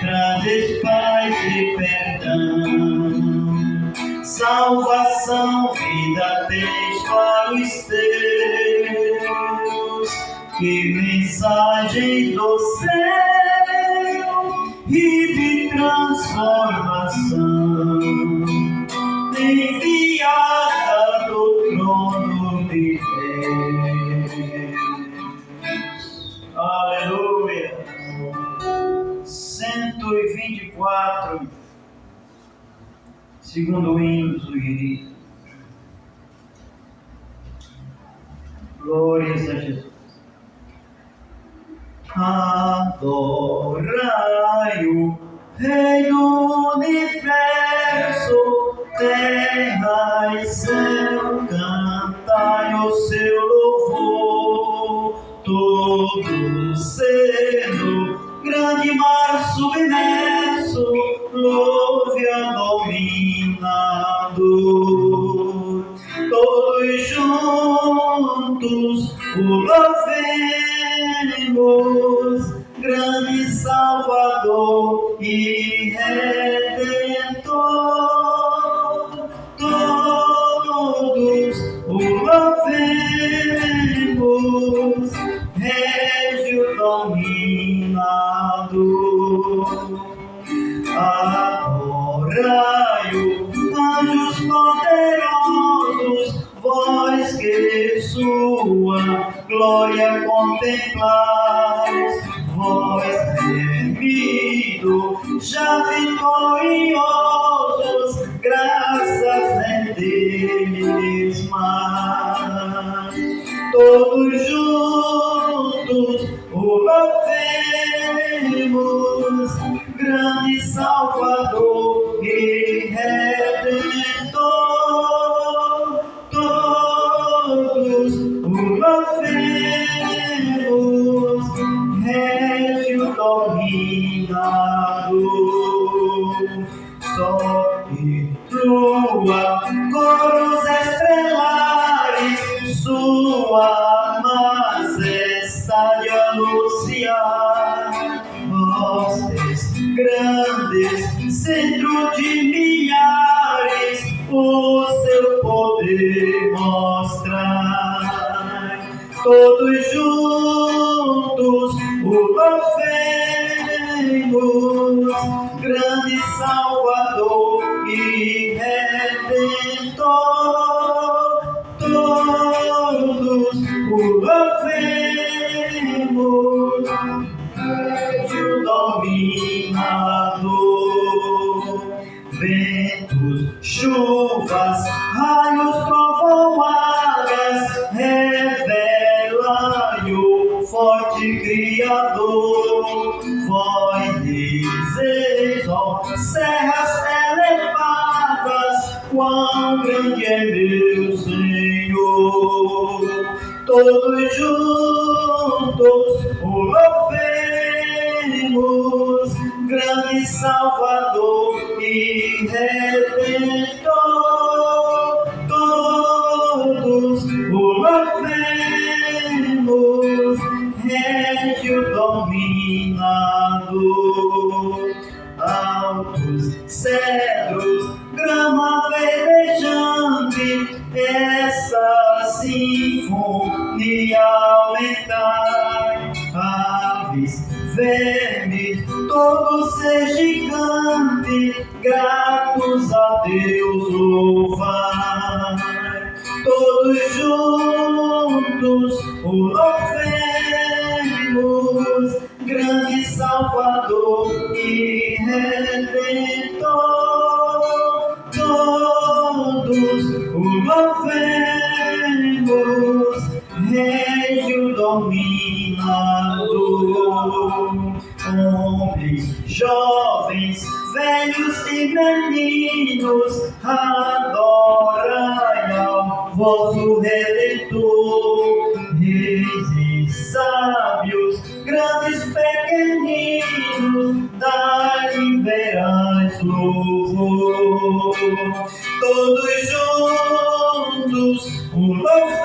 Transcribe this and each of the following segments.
trazes paz e perdão. Salvação, vida tens para os teus. Que mensagem do céu e de transformação, enviada do trono de Deus. Aleluia. 124, segundo hino sugerido. Glórias a Jesus. Adorai o Rei do Universo, terra e céu, cantai o seu louvor. Todo ser do grande mar submerso, louve a dominador. Todos juntos o louvemos, grande Salvador e Redentor. Todos o louvemos, Régio dominador. Adorai-o, anjos poderosos, vós que sua glória contemplais, vós remidos, já vitoriosos, graças rendeis mais. Todos juntos o louvemos, grande Salvador e Redentor. Todos o louvemos, Régio dominador. Sol e lua, coros estelares, sua majestade anunciar. Vozes grandes, centro de milhares, o seu poder mostrar. Todos juntos o louvemos, grande Salvador e Redentor. Todos o louvemos, Régio dominador. Ventos, chuvas, raios, trovoadas, revelai o forte Criador. Vós dizeis, ó serras elevadas, quão grande é meu Senhor. Todos juntos o louvemos, grande Salvador e Redentor. Todos o louvemos, Régio dominador. Altos cedros, grama verdejante, essa sinfonia aumentai. Aves, vermes, todo ser gigante, gratos a Deus louvar. Todos juntos o louvemos, grande Salvador e Redentor. Todos o louvemos, Régio dominador. Homens, jovens, velhos e meninos, adorai ao vosso Redentor. Reis e sábios, grandes, pequeninos, dai-lhe verás louvor. Todos juntos o louvemos,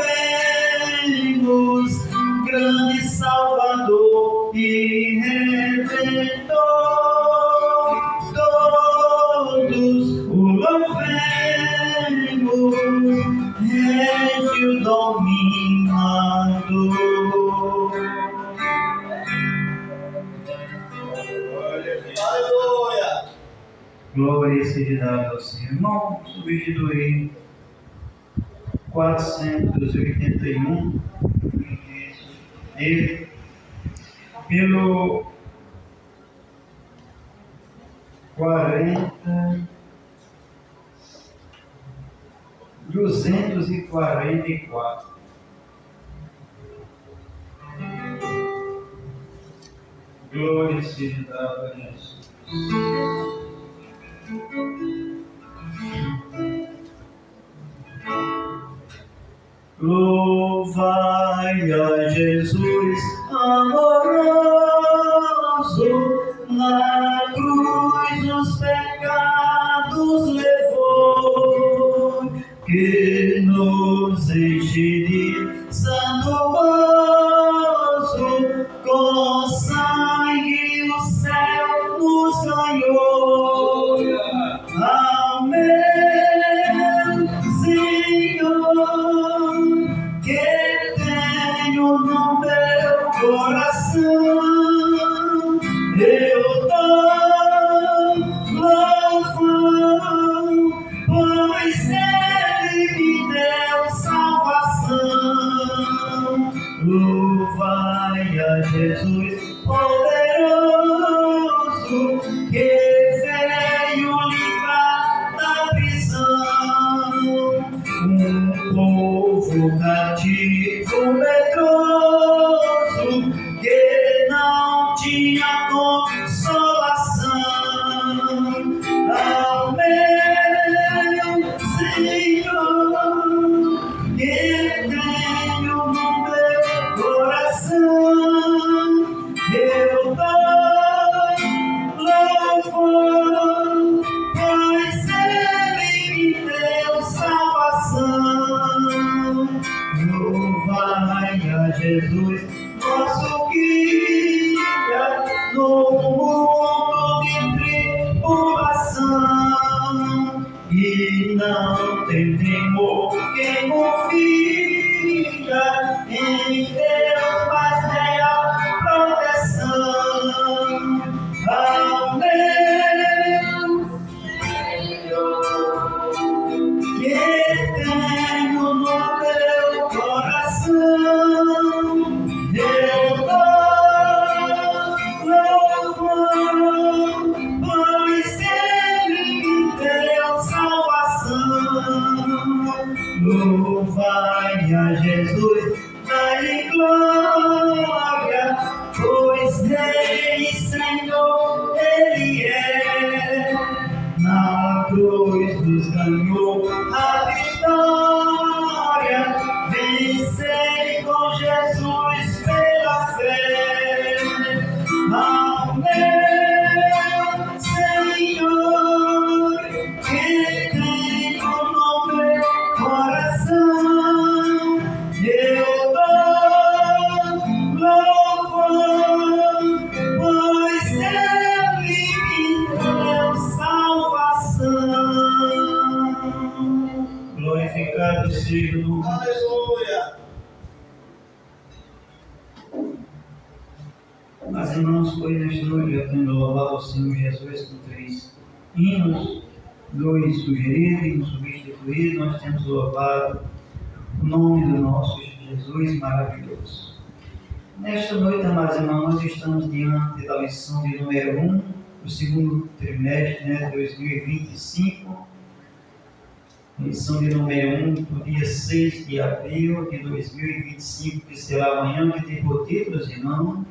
grande Salvador e Redentor. Aleluia! Glória seja dada ao Senhor. Irmão, substituir 481 ele pelo 244. Glória seja dada a Jesus. Louvai a Jesus amoroso, na cruz os pecados levou, que nos enche de santo gozo, com sangue o céu nos ganhou. Amém, Senhor, que tenho no meu coração, eu dou louvor, pois Ele me deu salvação. Louvai a Jesus poderoso, que veio livrar da prisão povo cativo medroso, que não tinha consolação. Amém, Senhor, que tenho no meu coração, eu dou louvor, pois Ele me deu salvação. Louvai a Jesus, nosso guia, no mundo de tribulação, e não tem temor quem confia em Deus, mas real proteção. Amém, Senhor, que tenho no meu coração, eu dou louvor, pois Ele me deu salvação. Louvai a Jesus, dai glória, pois Rei e Senhor Ele é. Na cruz nos ganhou a vitória, vencei com Jesus pela fé. Amém, Senhor, que tenho no meu coração, eu dou louvor, pois Ele me deu salvação. Glorificado seja o nome. Aleluia! Mas irmãos, foi nesta noite eu tendo louvado ao Senhor Jesus com 3 hinos, 2 sugeridos e 1 substituído. Nós temos louvado o nome do nosso Jesus maravilhoso. Nesta noite, amados irmãos, nós estamos diante da lição de número 1 do segundo trimestre, 2025. Lição de número 1 do dia 6 de abril de 2025, que será amanhã, que tem por título, irmãos.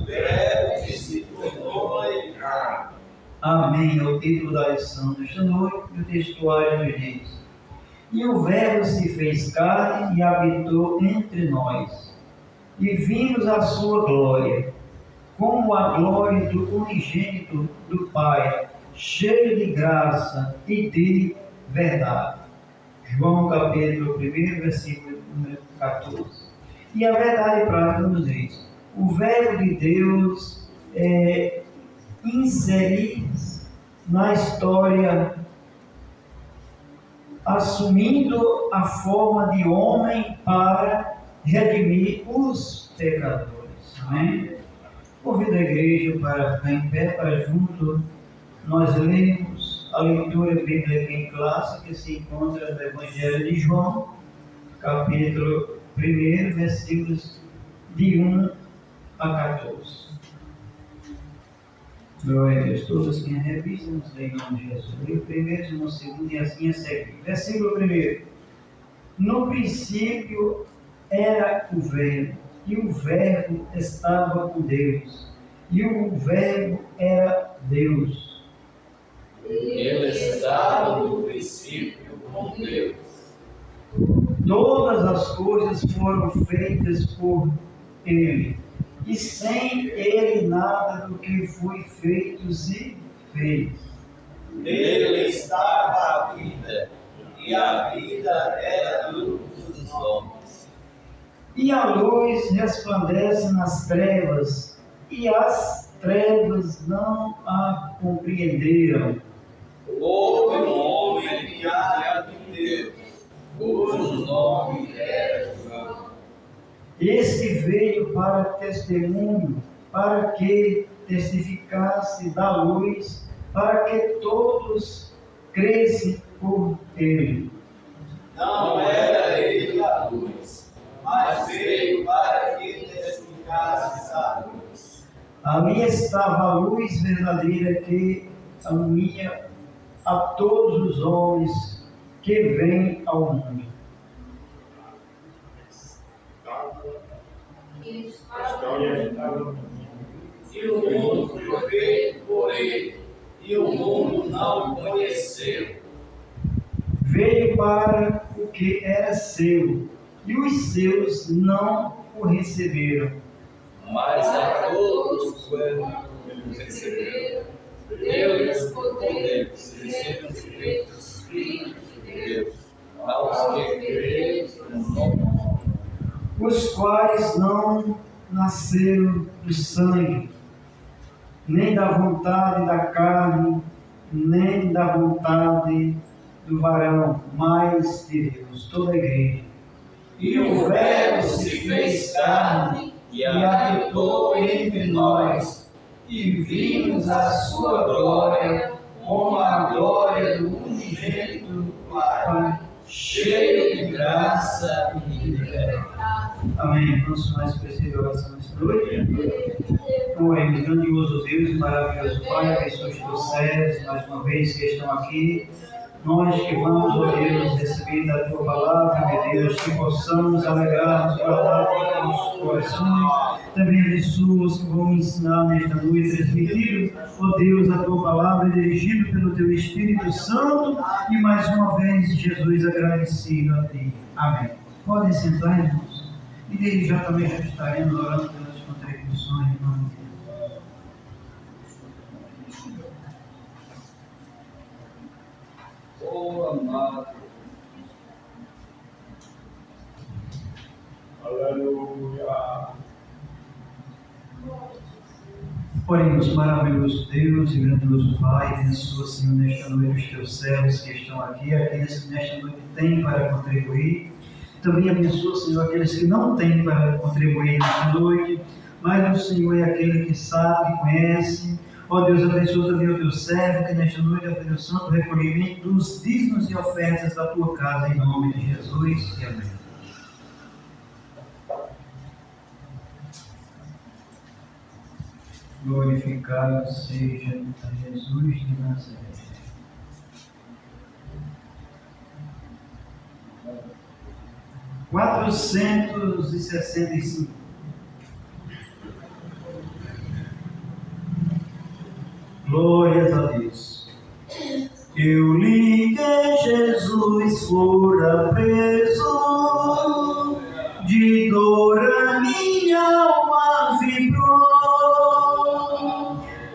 Verbo que se tornou carne. Amém. É o título da lição desta noite, e o textuário nos diz: E o Verbo se fez carne e habitou entre nós, e vimos a sua glória, como a glória do unigênito do Pai, cheio de graça e de verdade. João capítulo 1, versículo 14. E a verdade prática nos diz: o Verbo de Deus é inserir na história, assumindo a forma de homem para redimir os pecadores. Amém? Convido a igreja para ficar em pé, para junto nós lermos a leitura bíblica em classe que se encontra no Evangelho de João, capítulo 1, versículos de 1 a 14. Glória a Deus. Todos que revisam, nos em nome de Jesus. Leio o primeiro, no segundo e assim a seguir. Versículo 1. No princípio era o Verbo, e o Verbo estava com Deus, e o Verbo era Deus. Ele estava no princípio com Deus. Todas as coisas foram feitas por Ele, e sem Ele nada do que foi feito se fez. Nele estava a vida, e a vida era a luz dos homens. E a luz resplandece nas trevas, e as trevas não a compreenderam. Houve um homem enviado de Deus, cujo nome era João. Este veio para testemunho, para que testificasse da luz, para que todos crescem por ele. Não era ele a luz, mas veio para que testificasse da luz. Ali estava a luz verdadeira que alumia a todos os homens que vêm ao mundo. E o mundo foi feito por ele, e o mundo não o conheceu. Veio para o que era seu, e os seus não o receberam. Mas a todos quantos receberam, deu-lhes o poder de serem feitos filhos de Deus, aos que creem no nome, Os quais não nasceram do sangue, nem da vontade da carne, nem da vontade do varão, mas de Deus. Toda a igreja. E o Verbo se fez carne e habitou entre nós, e vimos a sua glória, como a glória do unigênito do Pai, cheio de graça e de verdade. Amém. Nosso mais precioso oração nesta noite. Oremos, grandioso Deus e maravilhoso Pai, abençoe os teus servos, mais uma vez que estão aqui. Nós que vamos, ó Deus, receber da tua palavra, meu Deus, que possamos alegrar-nos, guardar em nossos corações, também as pessoas que vão ensinar nesta noite, transmitir, ó Deus, a tua palavra, dirigido pelo teu Espírito Santo, e mais uma vez, Jesus, agradecido a ti. Amém. Podem sentar, irmãos, e desde já também já estaremos orando pelas contribuições, em nome de Deus. Oh, amado. Aleluia. Oremos, maravilhoso Deus e grandioso Pai, abençoa, Senhor, nesta noite os teus servos que estão aqui, aqueles que nesta noite têm para contribuir. Também abençoa, Senhor, aqueles que não têm para contribuir nesta noite, mas o Senhor é aquele que sabe, que conhece. Ó Deus, abençoa também o teu servo, que nesta noite vai fazer o santo recolhimento dos dízimos e ofertas da tua casa, em nome de Jesus. E amém. Glorificado seja Jesus de Nazaré. (465) Glórias a Deus. Eu li que Jesus fora preso, de dor a minha alma vibrou.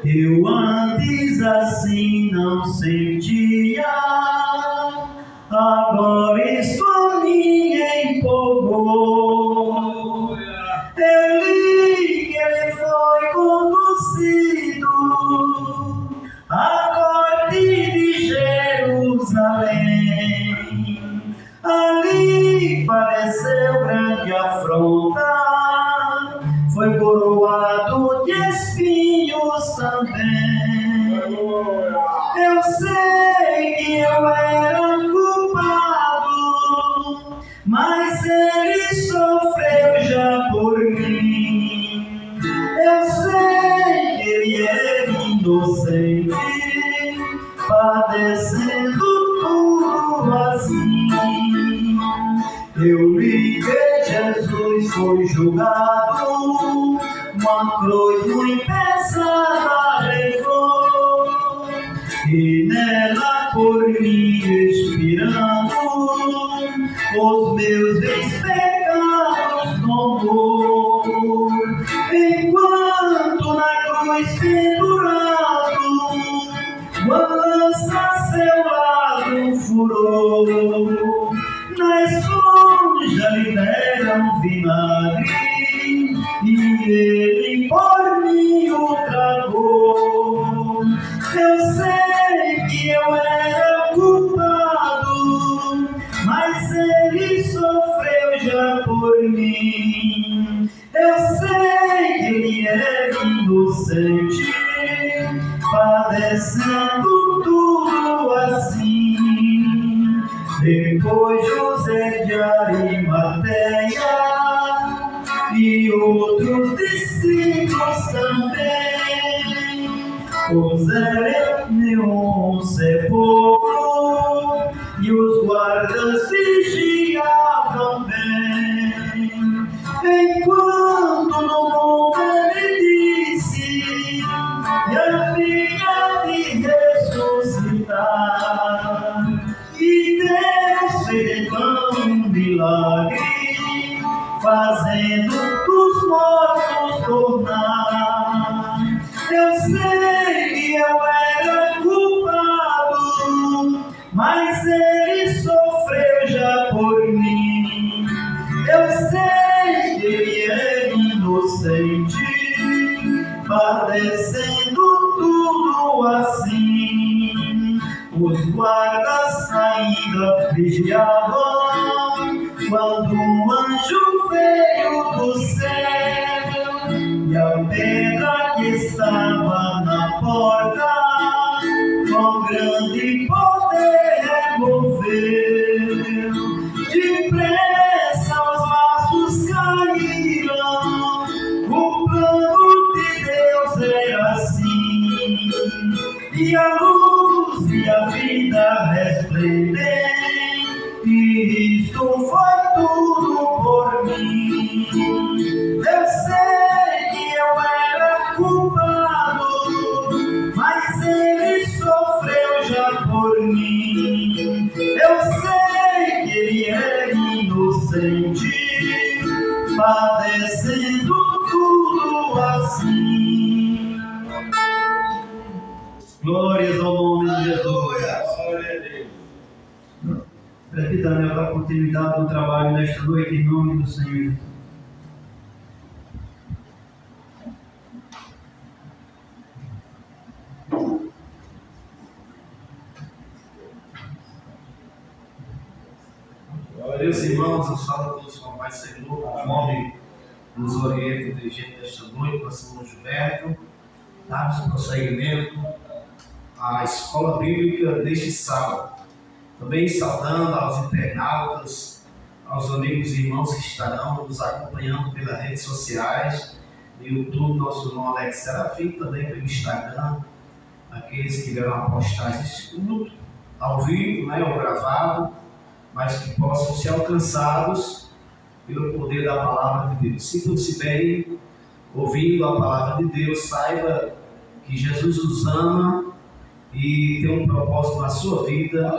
Eu antes assim não sentia, agora isso me empolgou. Eu li que ele foi conduzido à corte de Jerusalém. Ali padeceu grande afronta, foi coroado de Eu sei que eu era culpado, mas Ele sofreu já por mim. Eu sei que Ele é inocente, padecendo tudo assim. Eu li que Jesus foi julgado, uma cruz muito pesada levou, e nela por mim expirando, os meus bens pecados tomou. Enquanto na cruz pendurado, uma lança seu lado furou, na esponja lhe deram vinagre, e ele por mim o tragou. Eu sei que eu era culpado, mas Ele sofreu já por mim. Eu sei que Ele é inocente, padecendo tudo assim. Depois José de Arimateia e outros discípulos também puseram em um sepulcro, e os guardas vigiavam bem. Enquanto no mundo Ele disse: eu vinha de ressuscitar. E Deus fez então um milagre, fazendo dos mortos tornar. Eu sei que eu era culpado, mas Ele sofreu já por mim. Eu sei que Ele é inocente, padecendo tudo assim. Os guardas ainda vigiavam quando um anjo veio do céu, e a pedra que estava na porta com grande poder removeu. Depressa os vasos caíram, o plano de Deus era assim, e a luz e a vida resplendem, e isto foi tudo por mim. Eu sei que eu era culpado, mas Ele sofreu já por mim. Eu sei que Ele é inocente, padecendo tudo assim. Glórias ao nome de Jesus. Presbítero Daniel, dá continuidade no trabalho nesta noite, em nome do Senhor. Meus irmãos, eu saúdo todos com a paz do Senhor, conforme nos orienta o dirigente desta noite, o Senhor Gilberto. Damos prosseguimento à escola bíblica deste sábado. Também saudando aos internautas, aos amigos e irmãos que estarão nos acompanhando pelas redes sociais, no YouTube, nosso irmão Alex Serafim, também pelo Instagram, aqueles que verão a postagem deste culto, ao vivo, ou gravado, mas que possam ser alcançados pelo poder da palavra de Deus. Sintam-se bem, ouvindo a palavra de Deus, saiba que Jesus os ama e tem um propósito na sua vida,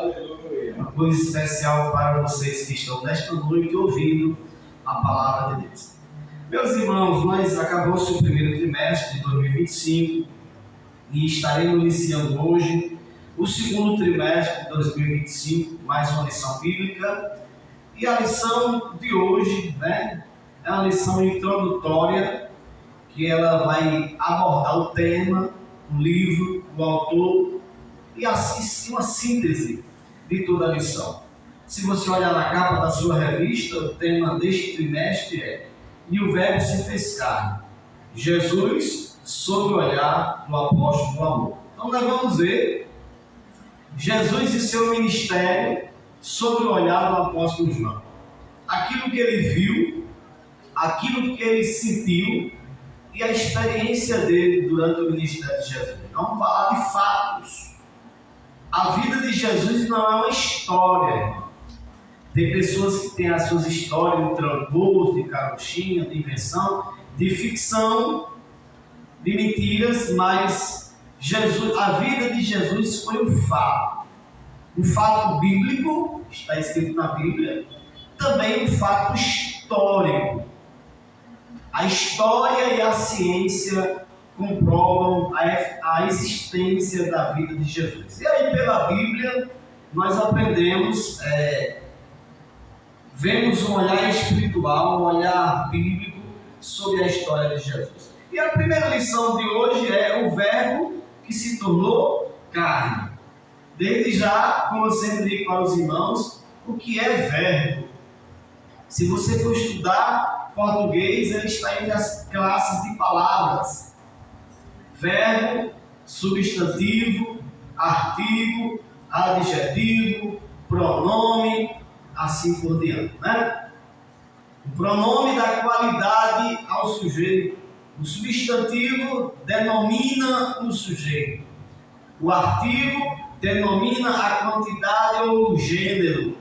uma coisa especial para vocês que estão nesta noite ouvindo a palavra de Deus. Meus irmãos, nós acabou-se o primeiro trimestre de 2025 e estaremos iniciando hoje o segundo trimestre de 2025, mais uma lição bíblica. E a lição de hoje, é uma lição introdutória, que ela vai abordar o tema, o livro, o autor e assim uma síntese de toda a lição. Se você olhar na capa da sua revista, o tema deste trimestre é: e o Verbo se fez carne. Jesus sob o olhar do apóstolo do amor. Então nós vamos ver Jesus e seu ministério sob o olhar do apóstolo João. Aquilo que ele viu, aquilo que ele sentiu e a experiência dele durante o ministério de Jesus. Vamos falar de fatos. A vida de Jesus não é uma história, irmão. Tem pessoas que têm as suas histórias de trambolho, de carochinha, de invenção, de ficção, de mentiras, mas Jesus, a vida de Jesus foi um fato bíblico, está escrito na Bíblia, também um fato histórico. A história e a ciência comprovam a existência da vida de Jesus. E aí, pela Bíblia, nós aprendemos, vemos um olhar espiritual, um olhar bíblico sobre a história de Jesus. E a primeira lição de hoje é o verbo que se tornou carne. Desde já, como eu sempre digo para os irmãos, o que é verbo? Se você for estudar português, ele está entre as classes de palavras. Verbo, substantivo, artigo, adjetivo, pronome, assim por diante, né? O pronome dá qualidade ao sujeito. O substantivo denomina o sujeito. O artigo denomina a quantidade ou o gênero.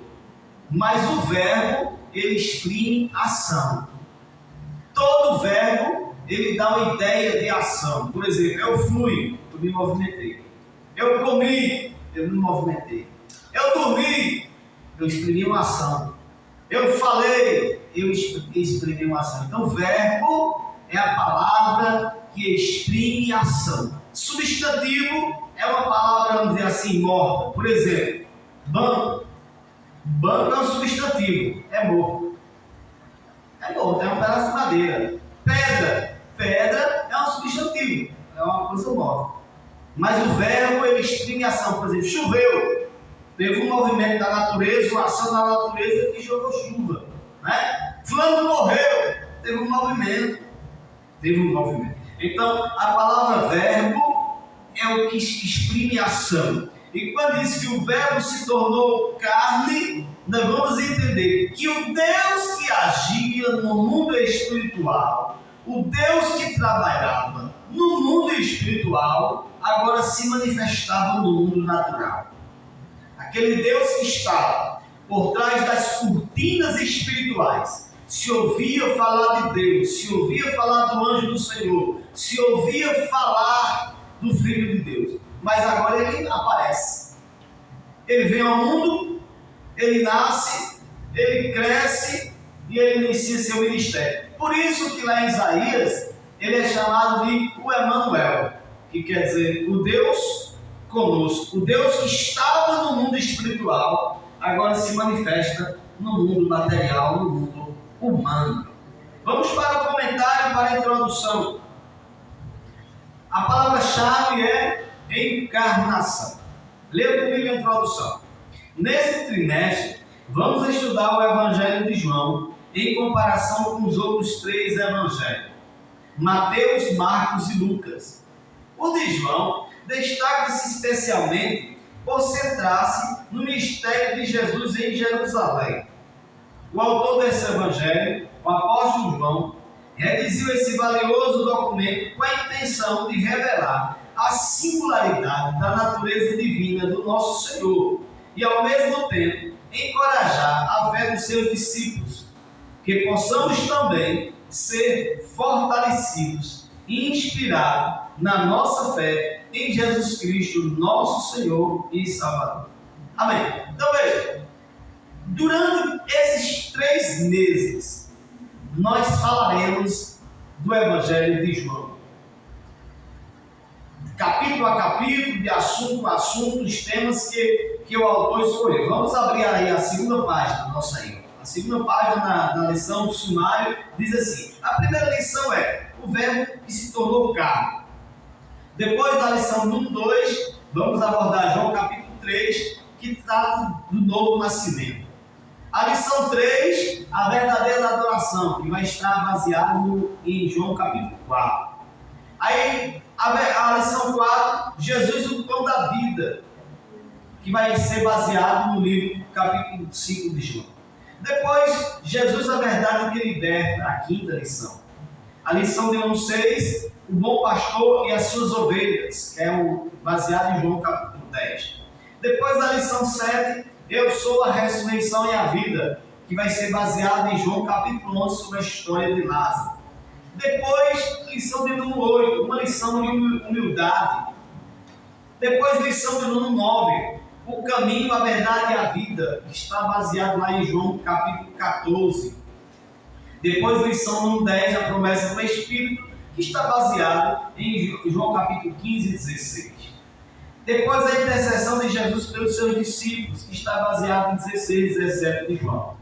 Mas o verbo, ele exprime ação. Todo verbo, ele dá uma ideia de ação. Por exemplo, eu fui, eu me movimentei. Eu comi, eu me movimentei. Eu dormi, eu exprimi uma ação. Eu falei, eu exprimi uma ação. Então, verbo é a palavra que exprime ação. Substantivo é uma palavra, vamos dizer assim, morta. Por exemplo, banco. Banco é um substantivo, é morto. É morto, é um pedaço de madeira. Pedra é um substantivo, é uma coisa morta. Mas o verbo, ele exprime ação. Por exemplo, choveu. Teve um movimento da natureza, uma ação da natureza que jogou chuva. Né? Fulano morreu. Teve um movimento. Então, a palavra verbo é o que exprime ação. E quando diz que o verbo se tornou carne, nós vamos entender que o Deus que agia no mundo espiritual, o Deus que trabalhava no mundo espiritual, agora se manifestava no mundo natural. Aquele Deus que estava por trás das cortinas espirituais, se ouvia falar de Deus, se ouvia falar do anjo do Senhor, se ouvia falar do Filho de Deus. Mas agora ele aparece. Ele vem ao mundo, ele nasce, ele cresce e ele inicia seu ministério. Por isso que lá em Isaías, ele é chamado de o Emanuel, que quer dizer o Deus conosco. O Deus que estava no mundo espiritual, agora se manifesta no mundo material, no mundo humano. Vamos para o comentário, para a introdução. A palavra-chave é encarnação. Leia comigo a introdução. Nesse trimestre, vamos estudar o Evangelho de João em comparação com os outros 3 evangelhos: Mateus, Marcos e Lucas. O de João destaca-se especialmente por centrar-se no mistério de Jesus em Jerusalém. O autor desse evangelho, o apóstolo João, redigiu esse valioso documento com a intenção de revelar a singularidade da natureza divina do nosso Senhor e, ao mesmo tempo, encorajar a fé dos seus discípulos, que possamos também ser fortalecidos e inspirados na nossa fé em Jesus Cristo, nosso Senhor e Salvador. Amém. Então veja, durante esses 3 meses, nós falaremos do Evangelho de João. Capítulo a capítulo, de assunto a assunto, os temas que o autor escolheu. Vamos abrir aí a segunda página nossa aí. A segunda página na lição do sumário diz assim: a primeira lição é o verbo que se tornou carne. Depois da lição 1, 2, vamos abordar João capítulo 3, que trata do novo nascimento. A lição 3, a verdadeira adoração, que vai estar baseado em João capítulo 4. A Aí, a lição 4, Jesus, o pão da vida, que vai ser baseado no livro, capítulo 5 de João. Depois, Jesus, a verdade que liberta, a quinta lição. A lição de João 6, o bom pastor e as suas ovelhas, que é o baseado em João capítulo 10. Depois da lição 7, eu sou a ressurreição e a vida, que vai ser baseado em João capítulo 11, sobre a história de Lázaro. Depois, lição de número 8, uma lição de humildade. Depois, lição de número 9, o caminho, a verdade e a vida, que está baseado lá em João capítulo 14. Depois, lição número 10, a promessa do Espírito, que está baseado em João capítulo 15 e 16. Depois, a intercessão de Jesus pelos seus discípulos, que está baseado em 16 e 17 de João.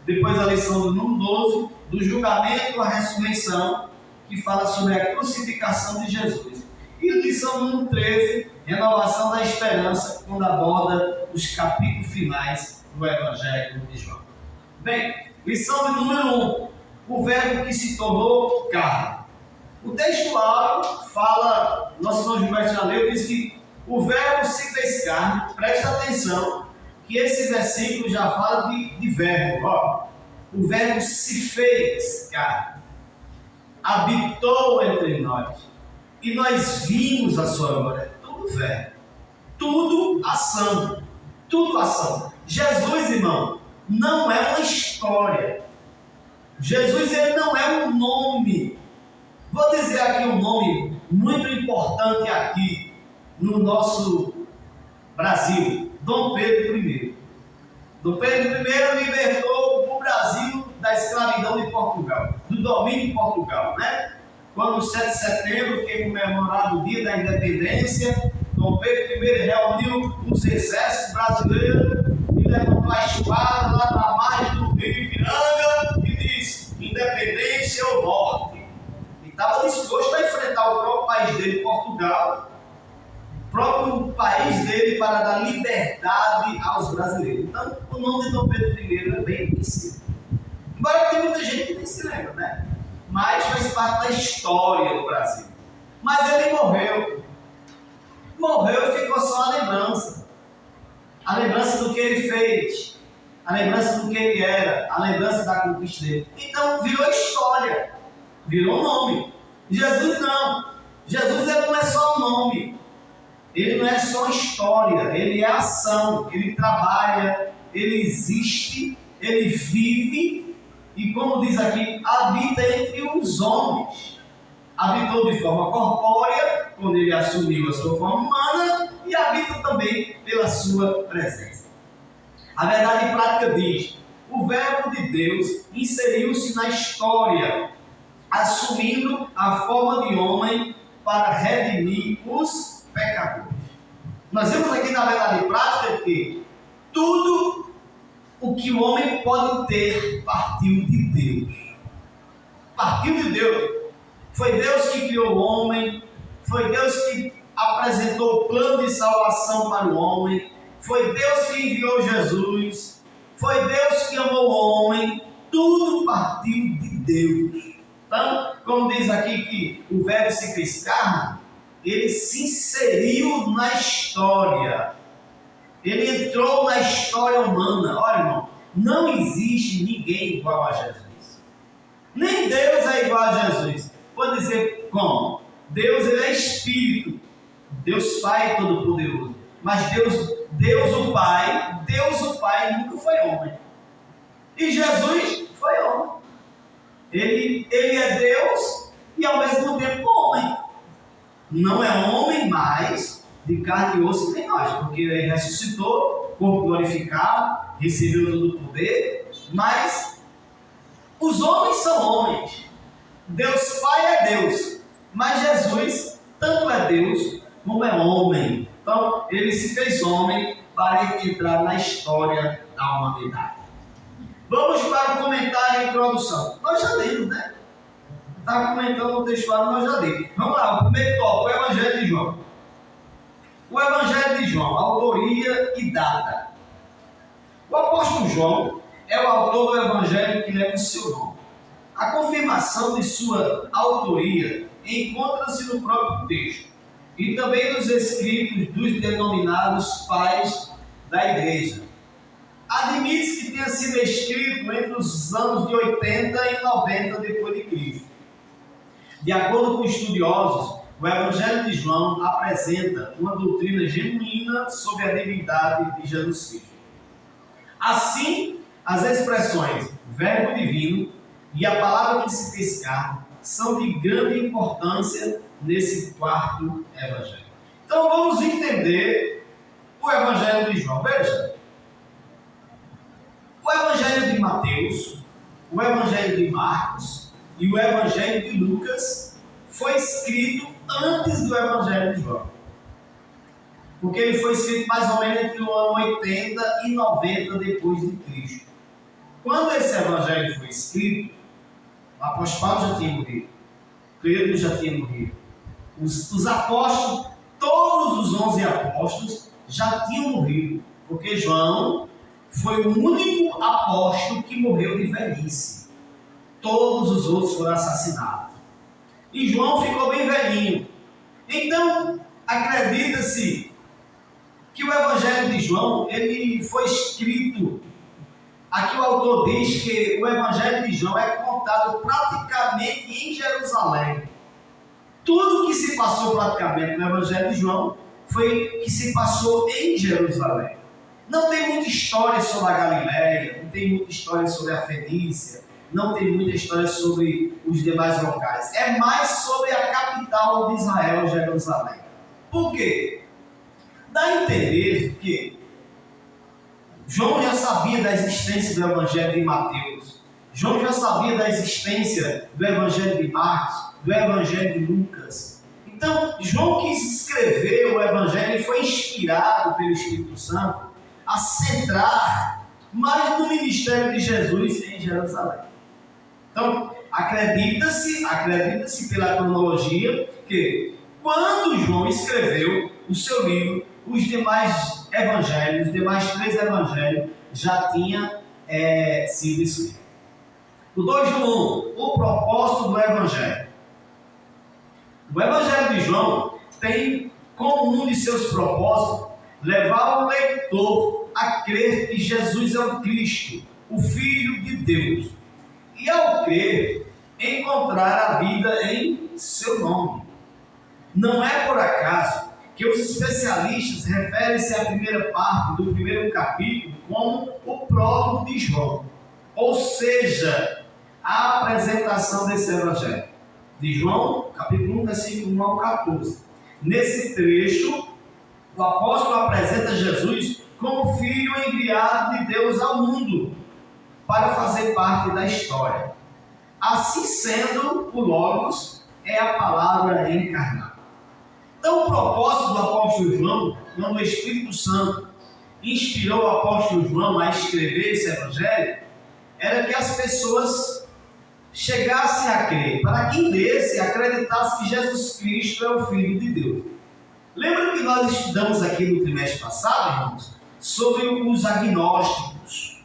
Depois, a lição do número 12, do julgamento, a ressurreição, que fala sobre a crucificação de Jesus. E lição número 13, renovação da esperança, quando aborda os capítulos finais do Evangelho de João. Bem, lição de número 1, o verbo que se tornou carne. O textual fala, nosso irmão Gilberto já leu, diz que o verbo se fez carne. Presta atenção, que esse versículo já fala de verbo. Ó. O verbo se fez carne, habitou entre nós, e nós vimos a sua glória. Tudo verbo, tudo ação, tudo ação. Jesus, irmão, não é uma história. Jesus, ele não é um nome. Vou dizer aqui um nome muito importante aqui no nosso Brasil: Dom Pedro I. Dom Pedro I libertou o Brasil da escravidão de Portugal, do domínio de Portugal, né? Quando 7 de setembro, que é comemorado o dia da independência, Dom Pedro I reuniu os exércitos brasileiros e levantou a espada lá na margem do rio Ipiranga e disse: independência ou morte. E estava disposto a enfrentar o próprio país dele, Portugal, o próprio país dele, para dar liberdade aos brasileiros. Então, o nome de Dom Pedro I é bem conhecido. Embora tem muita gente que nem se lembra, né? Mas faz parte da história do Brasil. Mas ele morreu. Morreu e ficou só a lembrança. A lembrança do que ele fez. A lembrança do que ele era. A lembrança da conquista dele. Então, virou história. Virou nome. Jesus não. Jesus, ele não é só um nome. Ele não é só história. Ele é ação. Ele trabalha. Ele existe. Ele vive. E como diz aqui, habita entre os homens. Habitou de forma corpórea, quando ele assumiu a sua forma humana, e habita também pela sua presença. A verdade prática diz: o verbo de Deus inseriu-se na história, assumindo a forma de homem para redimir os pecadores. Nós vemos aqui na verdade prática que tudo o que o homem pode ter partiu de Deus. Partiu de Deus. Foi Deus que criou o homem. Foi Deus que apresentou o plano de salvação para o homem. Foi Deus que enviou Jesus. Foi Deus que amou o homem. Tudo partiu de Deus. Então, como diz aqui que o verbo se fez carne, ele se inseriu na história. Ele entrou na história humana. Olha, irmão, não existe ninguém igual a Jesus. Nem Deus é igual a Jesus. Pode dizer como? Deus, ele é Espírito. Deus Pai Todo-Poderoso. Mas Deus o Pai nunca foi homem. E Jesus foi homem. Ele é Deus e ao mesmo tempo homem. Não é homem mais de carne e osso nem nós, porque ele ressuscitou, corpo glorificado, recebeu todo o poder, mas os homens são homens. Deus Pai é Deus, mas Jesus tanto é Deus como é homem. Então, ele se fez homem para entrar na história da humanidade. Vamos para o comentário e introdução. Nós já lemos, né? Estava comentando o textual, nós já lemos. Vamos lá, o primeiro tópico, o Evangelho de João. O Evangelho de João, autoria e data. O apóstolo João é o autor do Evangelho que leva o seu nome. A confirmação de sua autoria encontra-se no próprio texto e também nos escritos dos denominados pais da igreja. Admite-se que tenha sido escrito entre os anos de 80 e 90 depois de Cristo. De acordo com estudiosos, o Evangelho de João apresenta uma doutrina genuína sobre a divindade de Jesus Cristo. Assim, as expressões Verbo Divino e a palavra que se fez carne são de grande importância nesse quarto Evangelho. Então vamos entender o Evangelho de João. Veja, o Evangelho de Mateus, o Evangelho de Marcos e o Evangelho de Lucas foi escrito antes do Evangelho de João. Porque ele foi escrito mais ou menos entre o ano 80 e 90 depois de Cristo. Quando esse Evangelho foi escrito, o apóstolo Paulo já tinha morrido, Pedro já tinha morrido, os apóstolos, todos os 11 apóstolos já tinham morrido, porque João foi o único apóstolo que morreu de velhice. Todos os outros foram assassinados. E João ficou bem velhinho. Então, acredita-se que o Evangelho de João, ele foi escrito, aqui o autor diz que o Evangelho de João é contado praticamente em Jerusalém. Tudo que se passou praticamente no Evangelho de João foi que se passou em Jerusalém. Não tem muita história sobre a Galileia, não tem muita história sobre a Fenícia, não tem muita história sobre os demais locais. É mais sobre a capital de Israel, Jerusalém. Por quê? Dá a entender que João já sabia da existência do Evangelho de Mateus. João já sabia da existência do Evangelho de Marcos, do Evangelho de Lucas. Então, João quis escrever o Evangelho e foi inspirado pelo Espírito Santo a centrar mais no ministério de Jesus em Jerusalém. Então, acredita-se pela cronologia que quando João escreveu o seu livro, os demais evangelhos, os demais 3 evangelhos já tinham sido escritos. O 2:1, o propósito do evangelho. O Evangelho de João tem como um de seus propósitos levar o leitor a crer que Jesus é o Cristo, o Filho de Deus, e ao crer, encontrar a vida em seu nome. Não é por acaso que os especialistas referem-se à primeira parte do primeiro capítulo como o prólogo de João, ou seja, a apresentação desse Evangelho. De João, capítulo 1, versículo 1 ao 14. Nesse trecho, o apóstolo apresenta Jesus como filho enviado de Deus ao mundo para fazer parte da história. Assim sendo, o Logos é a palavra encarnada. Então, o propósito do apóstolo João, quando o Espírito Santo inspirou o apóstolo João a escrever esse evangelho, era que as pessoas chegassem a crer, para quem lesse e acreditasse que Jesus Cristo é o Filho de Deus. Lembra que nós estudamos aqui no trimestre passado, irmãos, sobre os agnósticos.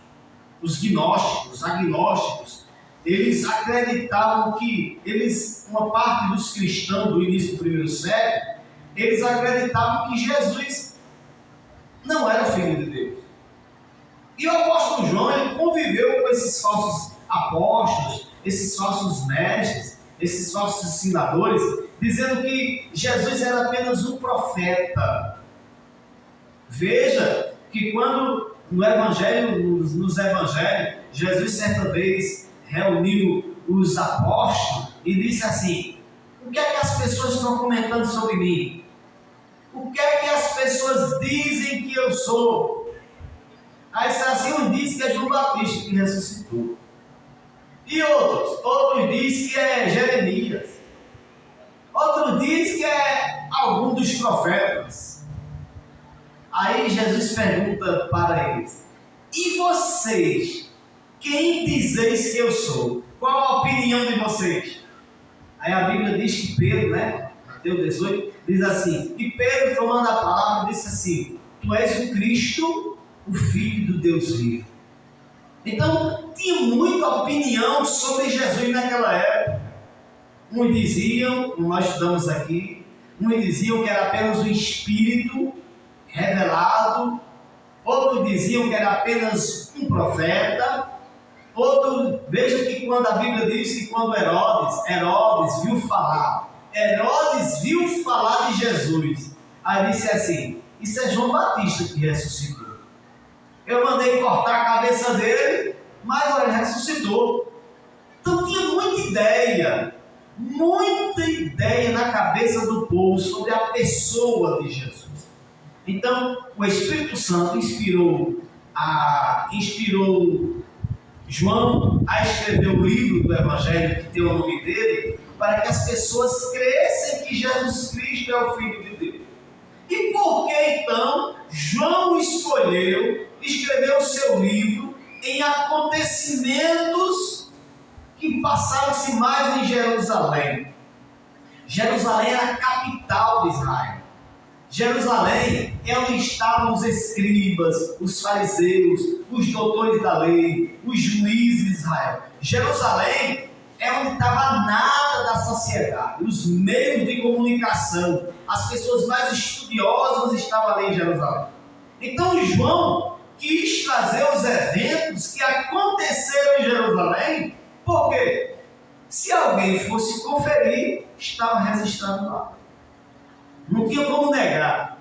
Os agnósticos, eles acreditavam que, uma parte dos cristãos do início do primeiro século, eles acreditavam que Jesus não era o Filho de Deus. E o apóstolo João, ele conviveu com esses falsos apóstolos, esses falsos mestres, esses falsos ensinadores, dizendo que Jesus era apenas um profeta. Veja que quando nos evangelhos, Jesus certa vez reuniu os apóstolos e disse assim: o que é que as pessoas estão comentando sobre mim? O que é que as pessoas dizem que eu sou? Aí assim, um diz que é João Batista que ressuscitou. E outros dizem que é Jeremias. Outros dizem que é algum dos profetas. Aí Jesus pergunta para eles: e vocês, quem dizeis que eu sou? Qual a opinião de vocês? Aí a Bíblia diz que Pedro, Mateus 18, diz assim: e Pedro, tomando a palavra, disse assim: tu és o Cristo, o Filho do Deus vivo. Então, tinha muita opinião sobre Jesus naquela época. Uns diziam, como nós estudamos aqui, uns diziam que era apenas um espírito revelado, outros diziam que era apenas um profeta, outros, veja que quando a Bíblia diz que quando Herodes viu falar de Jesus, aí disse assim: isso é João Batista que ressuscitou. Eu mandei cortar a cabeça dele, mas olha, ele ressuscitou. Então tinha muita ideia na cabeça do povo sobre a pessoa de Jesus. Então o Espírito Santo inspirou João a escrever o livro do Evangelho, que tem o nome dele, para que as pessoas crescem que Jesus Cristo é o Filho de Deus. E por que então João escolheu escrever o seu livro em acontecimentos que passaram-se mais em Jerusalém? Jerusalém era a capital de Israel. Jerusalém é onde estavam os escribas, os fariseus, os doutores da lei, os juízes de Israel. Jerusalém é onde estava a nata da sociedade, os meios de comunicação, as pessoas mais estudiosas estavam ali em Jerusalém. Então João quis trazer os eventos que aconteceram em Jerusalém, porque se alguém fosse conferir, estava registrado lá. Não tinha como negar.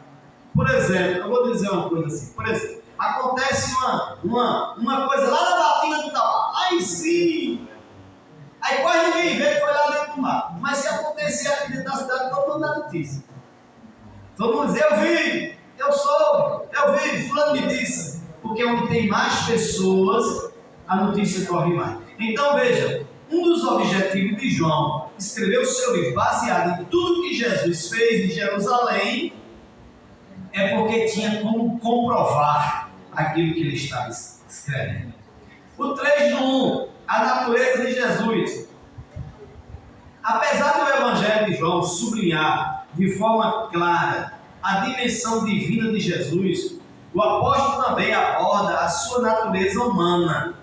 Por exemplo, eu vou dizer uma coisa assim. Por exemplo, acontece uma coisa lá na Batina do Tauá, lá em cima. Aí quase ninguém vê que foi lá dentro do mar. Mas se acontecer aqui dentro da cidade, todo mundo dá notícia. Todo mundo diz: eu vi, eu soube, eu vi, fulano me disse. Porque onde tem mais pessoas, a notícia corre mais. Então veja, um dos objetivos de João escrever o seu livro baseado em tudo que Jesus fez em Jerusalém é porque tinha como comprovar aquilo que ele estava escrevendo. O 3:1, a natureza de Jesus. Apesar do Evangelho de João sublinhar de forma clara a dimensão divina de Jesus, o apóstolo também aborda a sua natureza humana.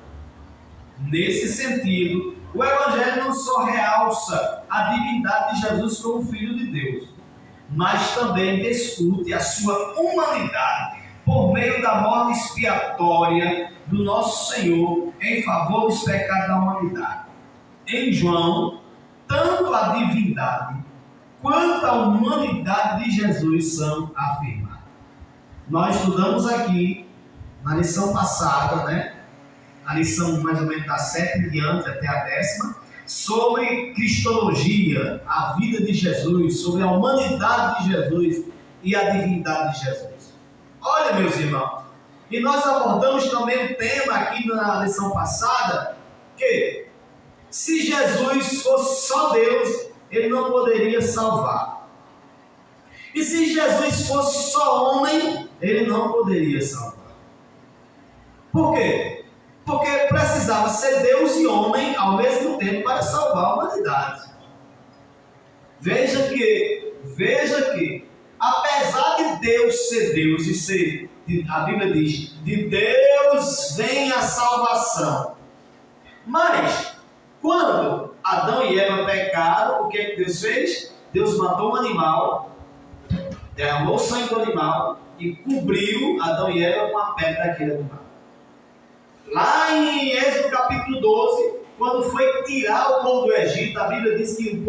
Nesse sentido, o Evangelho não só realça a divindade de Jesus como Filho de Deus, mas também discute a sua humanidade por meio da morte expiatória do nosso Senhor em favor dos pecados da humanidade. Em João, tanto a divindade quanto a humanidade de Jesus são afirmadas. Nós estudamos aqui na lição passada, a lição mais ou menos da 7 em diante até a 10ª, sobre cristologia, a vida de Jesus, sobre a humanidade de Jesus e a divindade de Jesus. Olha, meus irmãos, e nós abordamos também um tema aqui na lição passada, que se Jesus fosse só Deus, ele não poderia salvar. E se Jesus fosse só homem, ele não poderia salvar. Por quê? Porque precisava ser Deus e homem ao mesmo tempo para salvar a humanidade. Veja que, apesar de Deus ser Deus e ser, a Bíblia diz, de Deus vem a salvação. Mas, quando Adão e Eva pecaram, o que Deus fez? Deus matou um animal, derramou o sangue do animal e cobriu Adão e Eva com a pele daquele animal. Lá em Êxodo capítulo 12, quando foi tirar o povo do Egito, a Bíblia diz que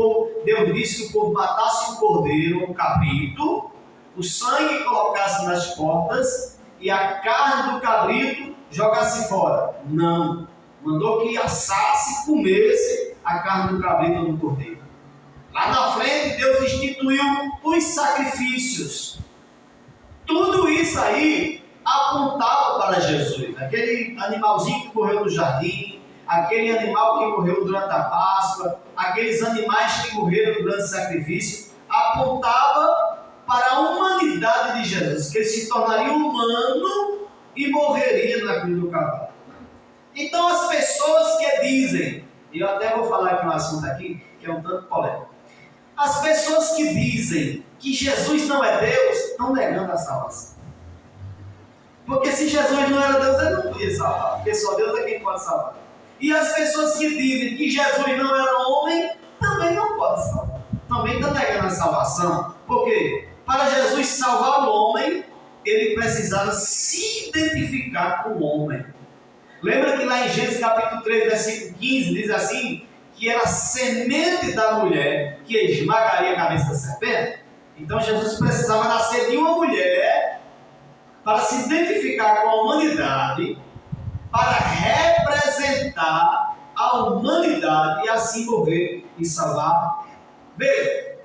Deus disse que o povo matasse um cordeiro, um cabrito, o sangue colocasse nas portas e a carne do cabrito jogasse fora. Não, mandou que assasse e comesse a carne do cabrito ou do cordeiro. Lá na frente, Deus instituiu os sacrifícios. Tudo isso aí apontava para Jesus. Aquele animalzinho que morreu no jardim, aquele animal que morreu durante a Páscoa, aqueles animais que morreram durante o sacrifício, apontava para a humanidade de Jesus, que ele se tornaria humano e morreria na cruz do Calvário. Então as pessoas que dizem, e eu até vou falar aqui um assunto aqui, que é um tanto polêmico, as pessoas que dizem que Jesus não é Deus, estão negando a salvação. Porque se Jesus não era Deus, ele não podia salvar, porque só Deus é quem pode salvar. E as pessoas que dizem que Jesus não era homem, também não pode salvar. Também está negando a salvação. Por quê? Para Jesus salvar o homem, ele precisava se identificar com o homem. Lembra que lá em Gênesis capítulo 3, versículo 15, diz assim, que era a semente da mulher que esmagaria a cabeça da serpente? Então Jesus precisava nascer de uma mulher para se identificar com a humanidade, para representar a humanidade e assim morrer e salvar. Veja,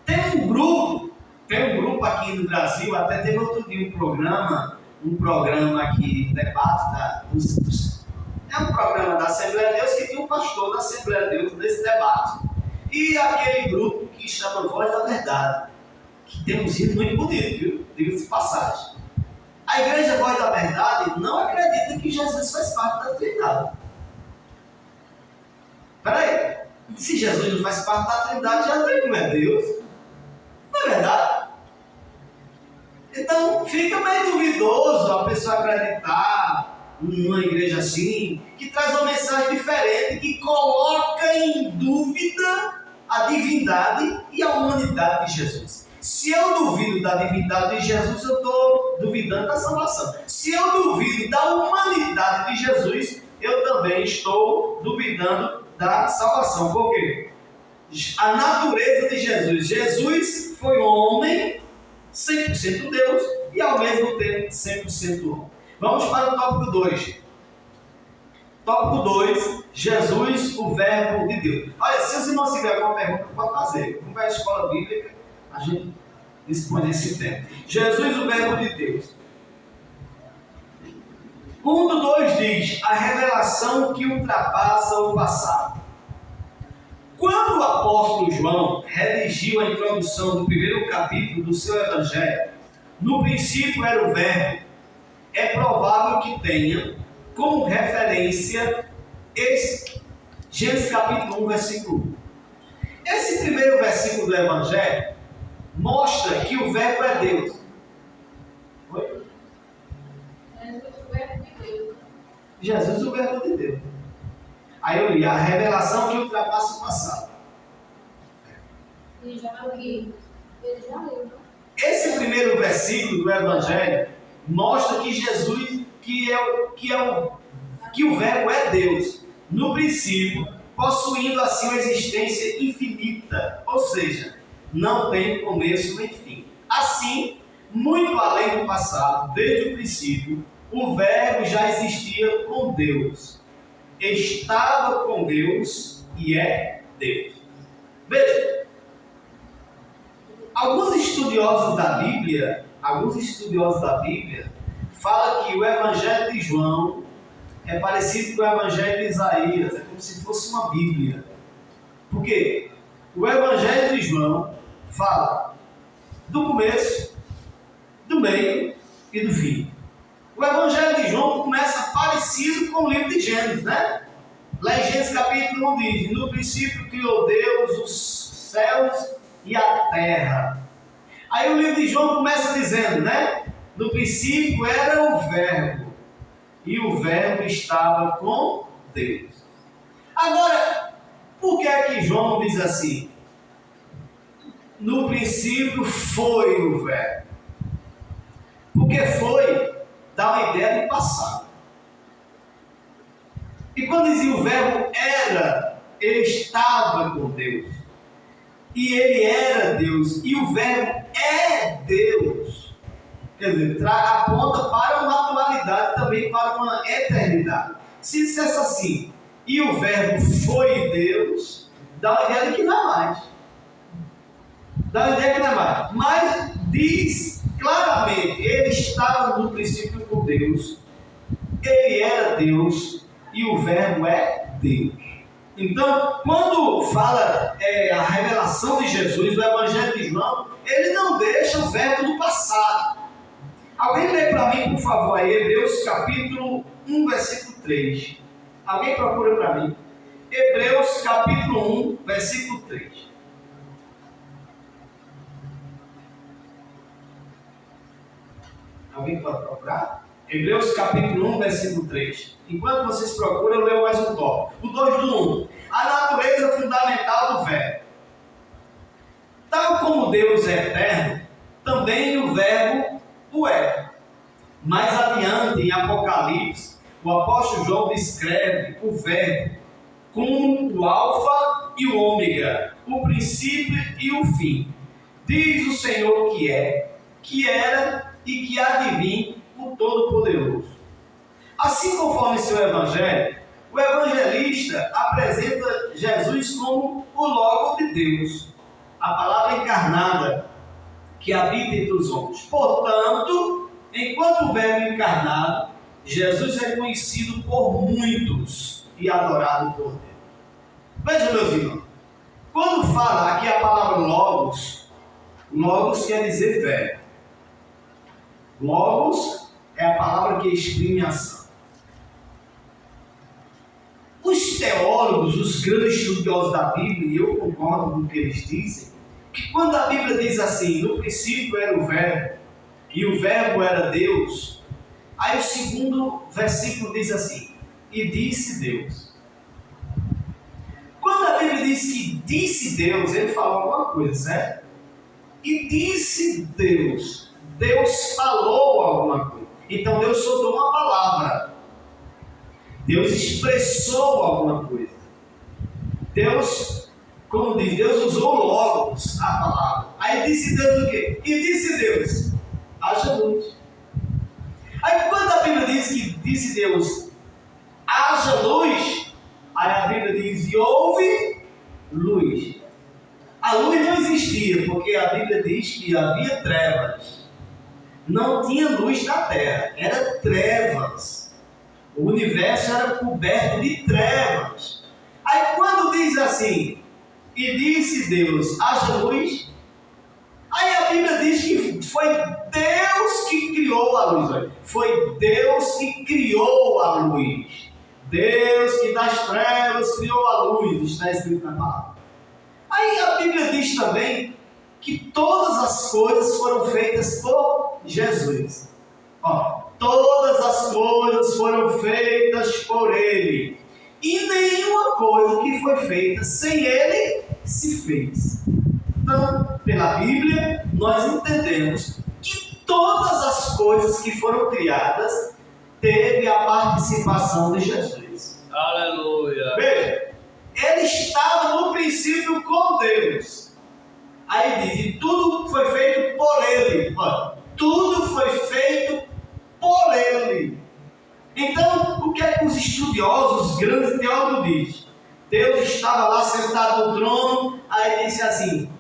tem um grupo aqui no Brasil, até teve outro dia um programa aqui, debate é um programa da Assembleia de Deus que tinha um pastor da Assembleia de Deus nesse debate. E aquele grupo que chama Voz da Verdade, que tem um sino muito bonito, viu? Diga-se de passagem. A Igreja Voz da Verdade não acredita que Jesus faz parte da Trindade. Peraí, se Jesus não faz parte da Trindade, já não é Deus. Não é verdade? Então fica meio duvidoso a pessoa acreditar numa igreja assim, que traz uma mensagem diferente, que coloca em dúvida a divindade e a humanidade de Jesus. Se eu duvido da divindade de Jesus, eu estou duvidando da salvação. Se eu duvido da humanidade de Jesus, eu também estou duvidando da salvação. Por quê? A natureza de Jesus. Jesus foi homem, 100% Deus, e ao mesmo tempo 100% homem. Vamos para o tópico 2. Tópico 2, Jesus, o Verbo de Deus. Olha, se os irmãos tiverem alguma pergunta, pode fazer. Como vai a escola bíblica, a gente dispõe desse tempo. Jesus, o Verbo de Deus. 1:2 diz, a revelação que ultrapassa o passado. Quando o apóstolo João redigiu a introdução do primeiro capítulo do seu evangelho, no princípio era o Verbo, é provável que tenha como referência Gênesis capítulo 1, versículo 1. Esse primeiro versículo do evangelho mostra que o Verbo é Deus. Oi? Jesus, o Verbo de Deus. Aí eu li a revelação que ultrapassa o passado. Esse primeiro versículo do Evangelho mostra que Jesus, que o Verbo é Deus, no princípio, possuindo assim uma existência infinita, ou seja, não tem começo nem fim. Assim, muito além do passado, desde o princípio, o Verbo já existia com Deus. Estava com Deus e é Deus. Veja, alguns estudiosos da Bíblia falam que o Evangelho de João é parecido com o Evangelho de Isaías, é como se fosse uma Bíblia. Por quê? O Evangelho de João fala do começo, do meio e do fim. O Evangelho de João começa parecido com o livro de Gênesis, né? Lá em Gênesis capítulo 1 diz, no princípio criou Deus os céus e a terra. Aí o livro de João começa dizendo, né? No princípio era o Verbo, e o Verbo estava com Deus. Agora, por que é que João diz assim? No princípio foi o Verbo. Porque foi, dá uma ideia de passado. E quando dizia o Verbo era, ele estava com Deus. E ele era Deus. E o Verbo é Deus. Quer dizer, aponta para uma atualidade, também para uma eternidade. Se dissesse assim, e o Verbo foi Deus, dá uma ideia de que não é mais. Dá uma ideia que não é mais. Mas diz claramente, ele estava no princípio com Deus, ele era Deus e o Verbo é Deus. Então, quando fala a revelação de Jesus, o Evangelho de João, ele não deixa o Verbo do passado. Alguém lê para mim, por favor, aí, Hebreus capítulo 1, versículo 3. Alguém procura para mim. Hebreus capítulo 1, versículo 3. Alguém pode procurar? Hebreus capítulo 1, versículo 3. Enquanto vocês procuram, eu leio mais um tópico. O 2 do 1. a natureza fundamental do Verbo. Tal como Deus é eterno, também o Verbo o é. Mais adiante, em Apocalipse, o apóstolo João descreve o Verbo como o Alfa e o Ômega, o princípio e o fim. Diz o Senhor que é, que era e que há de vir, o Todo-Poderoso. Assim conforme seu Evangelho, o evangelista apresenta Jesus como o Logo de Deus, a palavra encarnada que habita entre os homens. Portanto, enquanto o Verbo encarnado, Jesus é conhecido por muitos e adorado por Deus. Veja, meus irmãos, quando fala aqui a palavra Logos, Logos quer dizer Verbo. Logos é a palavra que exprime a ação. Os teólogos, os grandes estudiosos da Bíblia, e eu concordo com o que eles dizem, que quando a Bíblia diz assim, no princípio era o Verbo, e o Verbo era Deus, aí o segundo versículo diz assim, e disse Deus. Quando a Bíblia diz que disse Deus, ele falou alguma coisa, certo? E disse Deus, Deus falou alguma coisa. Então Deus soltou uma palavra. Deus expressou alguma coisa. Deus, como diz, Deus usou logos a palavra. Aí disse Deus o quê? E disse Deus, haja luz. Aí quando a Bíblia diz que disse Deus, haja luz, aí a Bíblia diz, e houve luz. A luz não existia, porque a Bíblia diz que havia trevas. Não tinha luz na terra, era trevas. O universo era coberto de trevas. Aí quando diz assim, e disse Deus, haja luz, aí a Bíblia diz que foi Deus que criou a luz. Olha. Foi Deus que criou a luz. Deus que das trevas criou a luz, está escrito na palavra. Aí a Bíblia diz também que todas as coisas foram feitas por Jesus. Ó, todas as coisas foram feitas por Ele. E nenhuma coisa que foi feita sem Ele se fez. Então, pela Bíblia, nós entendemos que todas as coisas que foram criadas teve a participação de Jesus. Aleluia. Veja, Ele estava no princípio com Deus. Aí diz, e tudo foi feito por Ele. Olha, tudo foi feito por Ele. Então, o que é que os estudiosos, os grandes teólogos dizem? Deus estava lá sentado no trono, aí disse assim,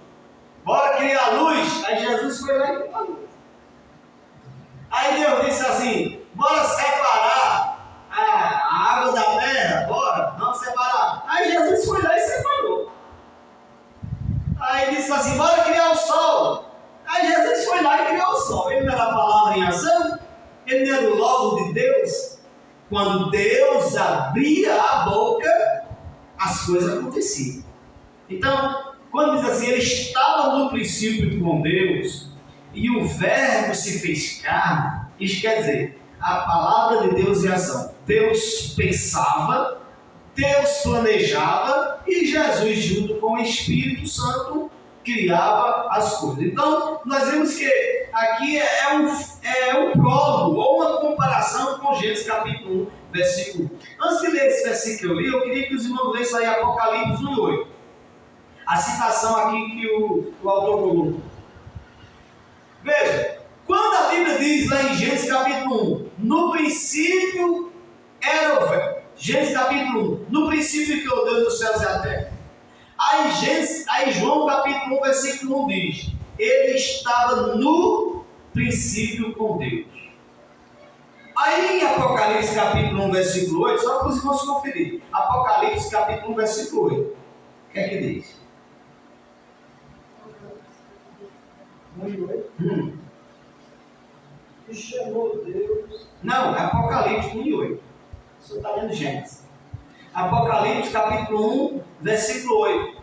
bora criar a luz. Aí Jesus foi lá e criou a luz. Aí Deus disse assim, bora separar a água da terra, bora, vamos separar. Aí Jesus foi lá e separou. Aí disse assim, bora criar o sol. Aí Jesus foi lá e criou o sol. Ele não era a palavra em ação? Ele não era o logo de Deus? Quando Deus abria a boca, as coisas aconteciam. Então, quando diz assim, ele estava no princípio com Deus, e o Verbo se fez carne, isso quer dizer, a palavra de Deus em ação. Deus pensava, Deus planejava, e Jesus, junto com o Espírito Santo, criava as coisas. Então, nós vemos que aqui é um prólogo, ou uma comparação com Gênesis capítulo 1, versículo 1. Antes de ler esse versículo ali, eu queria que os irmãos lessem aí Apocalipse 1 e 8. A citação aqui que o autor colocou. Veja, quando a Bíblia diz lá em Gênesis capítulo 1, no princípio era o Verbo. Gênesis capítulo 1, no princípio criou Deus dos céus e a terra. Aí João capítulo 1, versículo 1 diz, ele estava no princípio com Deus. Aí em Apocalipse capítulo 1, versículo 8, só para os irmãos conferirem. Apocalipse capítulo 1, versículo 8. O que é que diz? 1 e 8. E chamou Deus. Não, é Apocalipse 1 e 8. Você está lendo Gênesis. Apocalipse capítulo 1, versículo 8.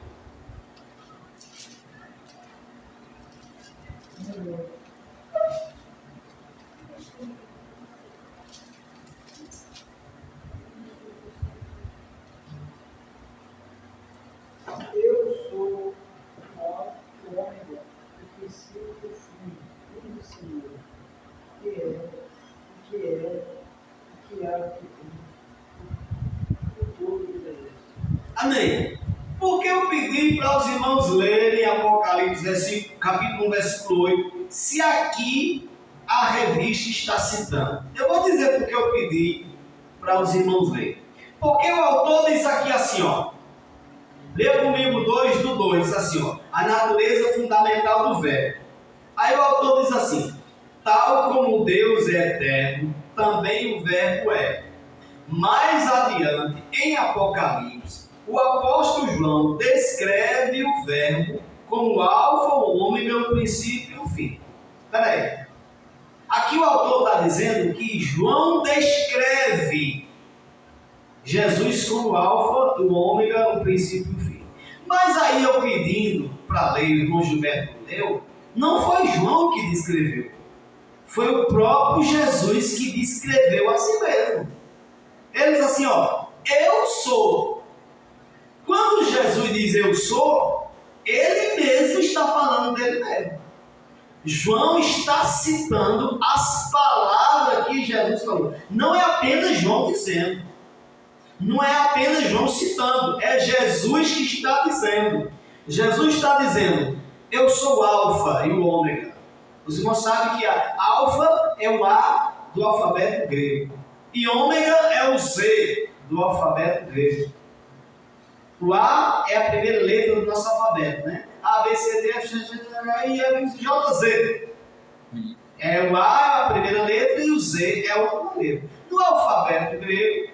aí, porque eu pedi para os irmãos lerem Apocalipse, capítulo 1, versículo 8, se aqui a revista está citando. Eu vou dizer porque eu pedi para os irmãos lerem. Porque o autor diz aqui assim, ó. Lê comigo 2 do 2, assim, ó. A natureza fundamental do verbo. Aí o autor diz assim: tal como Deus é eterno, também o verbo é. Mais adiante, em Apocalipse, o apóstolo João descreve o verbo como alfa, o ômega, o princípio e o fim. Espera aí. Aqui o autor está dizendo que João descreve Jesus como alfa, o ômega, o princípio e o fim. Mas aí eu pedindo para ler, o irmão Gilberto leu, não foi João que descreveu. Foi o próprio Jesus que descreveu a si mesmo. Ele diz assim, ó, eu sou. Quando Jesus diz eu sou, ele mesmo está falando dele mesmo. João está citando as palavras que Jesus falou. Não é apenas João dizendo. Não é apenas João citando. É Jesus que está dizendo. Jesus está dizendo, eu sou o alfa e o ômega. Os irmãos sabem que a alfa é o A do alfabeto grego. E ômega é o Z do alfabeto grego. O A é a primeira letra do nosso alfabeto, né? A, B, C, D, F, G, H, I, F, J, Z. O A é a primeira letra e o Z é a última letra. No alfabeto grego,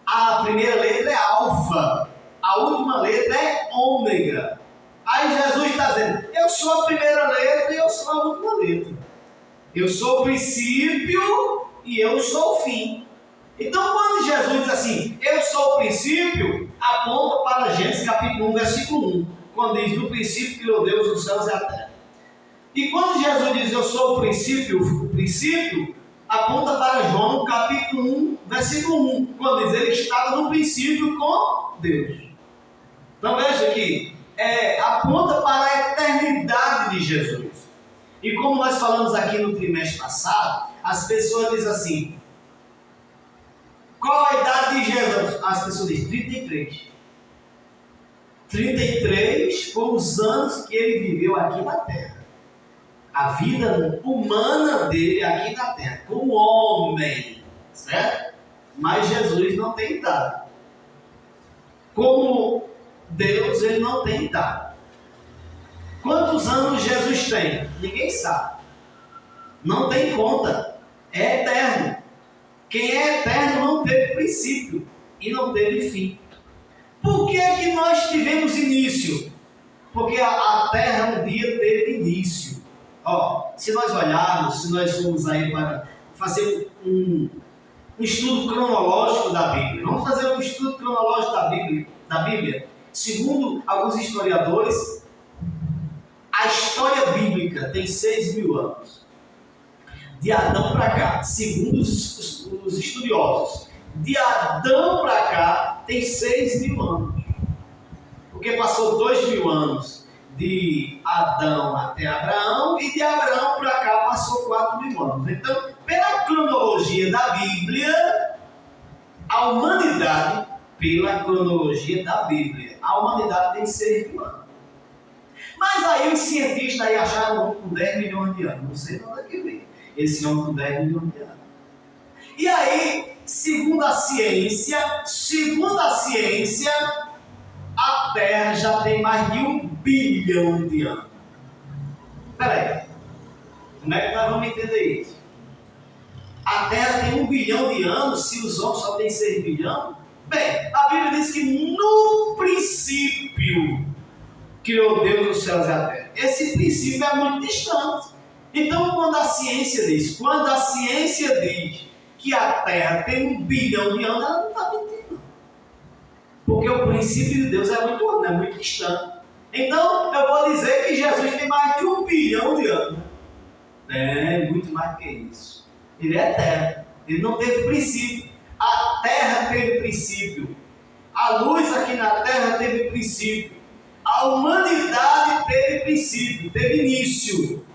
a primeira letra é alfa, a última letra é ômega. Aí Jesus está dizendo, eu sou a primeira letra e eu sou a última letra. Eu sou o princípio e eu sou o fim. Então quando Jesus diz assim, eu sou o princípio, aponta para Gênesis capítulo 1, versículo 1, quando diz, no princípio criou Deus os céus e a terra. E quando Jesus diz, eu sou o princípio, aponta para João capítulo 1, versículo 1, quando diz, ele estava no princípio com Deus. Então veja aqui, aponta para a eternidade de Jesus. E como nós falamos aqui no trimestre passado, as pessoas dizem assim, qual a idade de Jesus? As pessoas dizem 33. 33 foram os anos que ele viveu aqui na Terra. A vida humana dele aqui na Terra, como homem, certo? Mas Jesus não tem idade. Como Deus, ele não tem idade. Quantos anos Jesus tem? Ninguém sabe. Não tem conta. É eterno. Quem é eterno não teve princípio e não teve fim. Por que é que nós tivemos início? Porque a Terra um dia teve início. Se nós olharmos, se nós formos aí para fazer um estudo cronológico da Bíblia, vamos fazer um estudo cronológico da Bíblia. Segundo alguns historiadores, a história bíblica tem 6.000 anos. De Adão para cá, segundo os estudiosos, de Adão para cá tem 6.000 anos. Porque passou 2.000 anos de Adão até Abraão e de Abraão para cá passou 4.000 anos. Então, pela cronologia da Bíblia, a humanidade, pela cronologia da Bíblia, a humanidade tem 6.000 anos. Mas aí os cientistas aí acharam um homem com 10 milhões de anos. Não sei de onde é que veio esse homem com 10 milhões de anos. E aí, segundo a ciência, a Terra já tem mais de 1 bilhão de anos. Espera aí, como é que nós vamos entender isso? A Terra tem 1 bilhão de anos, se os homens só têm 6 bilhões? Bem, a Bíblia diz que no princípio criou Deus os céus e a terra. Esse princípio é muito distante. Então, quando a ciência diz que a Terra tem 1 bilhão de anos, ela não está mentindo. Porque o princípio de Deus é muito distante. Então, eu vou dizer que Jesus tem mais de 1 bilhão de anos. Muito mais do que isso. Ele é eterno. Ele não teve princípio. A Terra teve princípio. A luz aqui na Terra teve princípio. A humanidade teve princípio, teve início.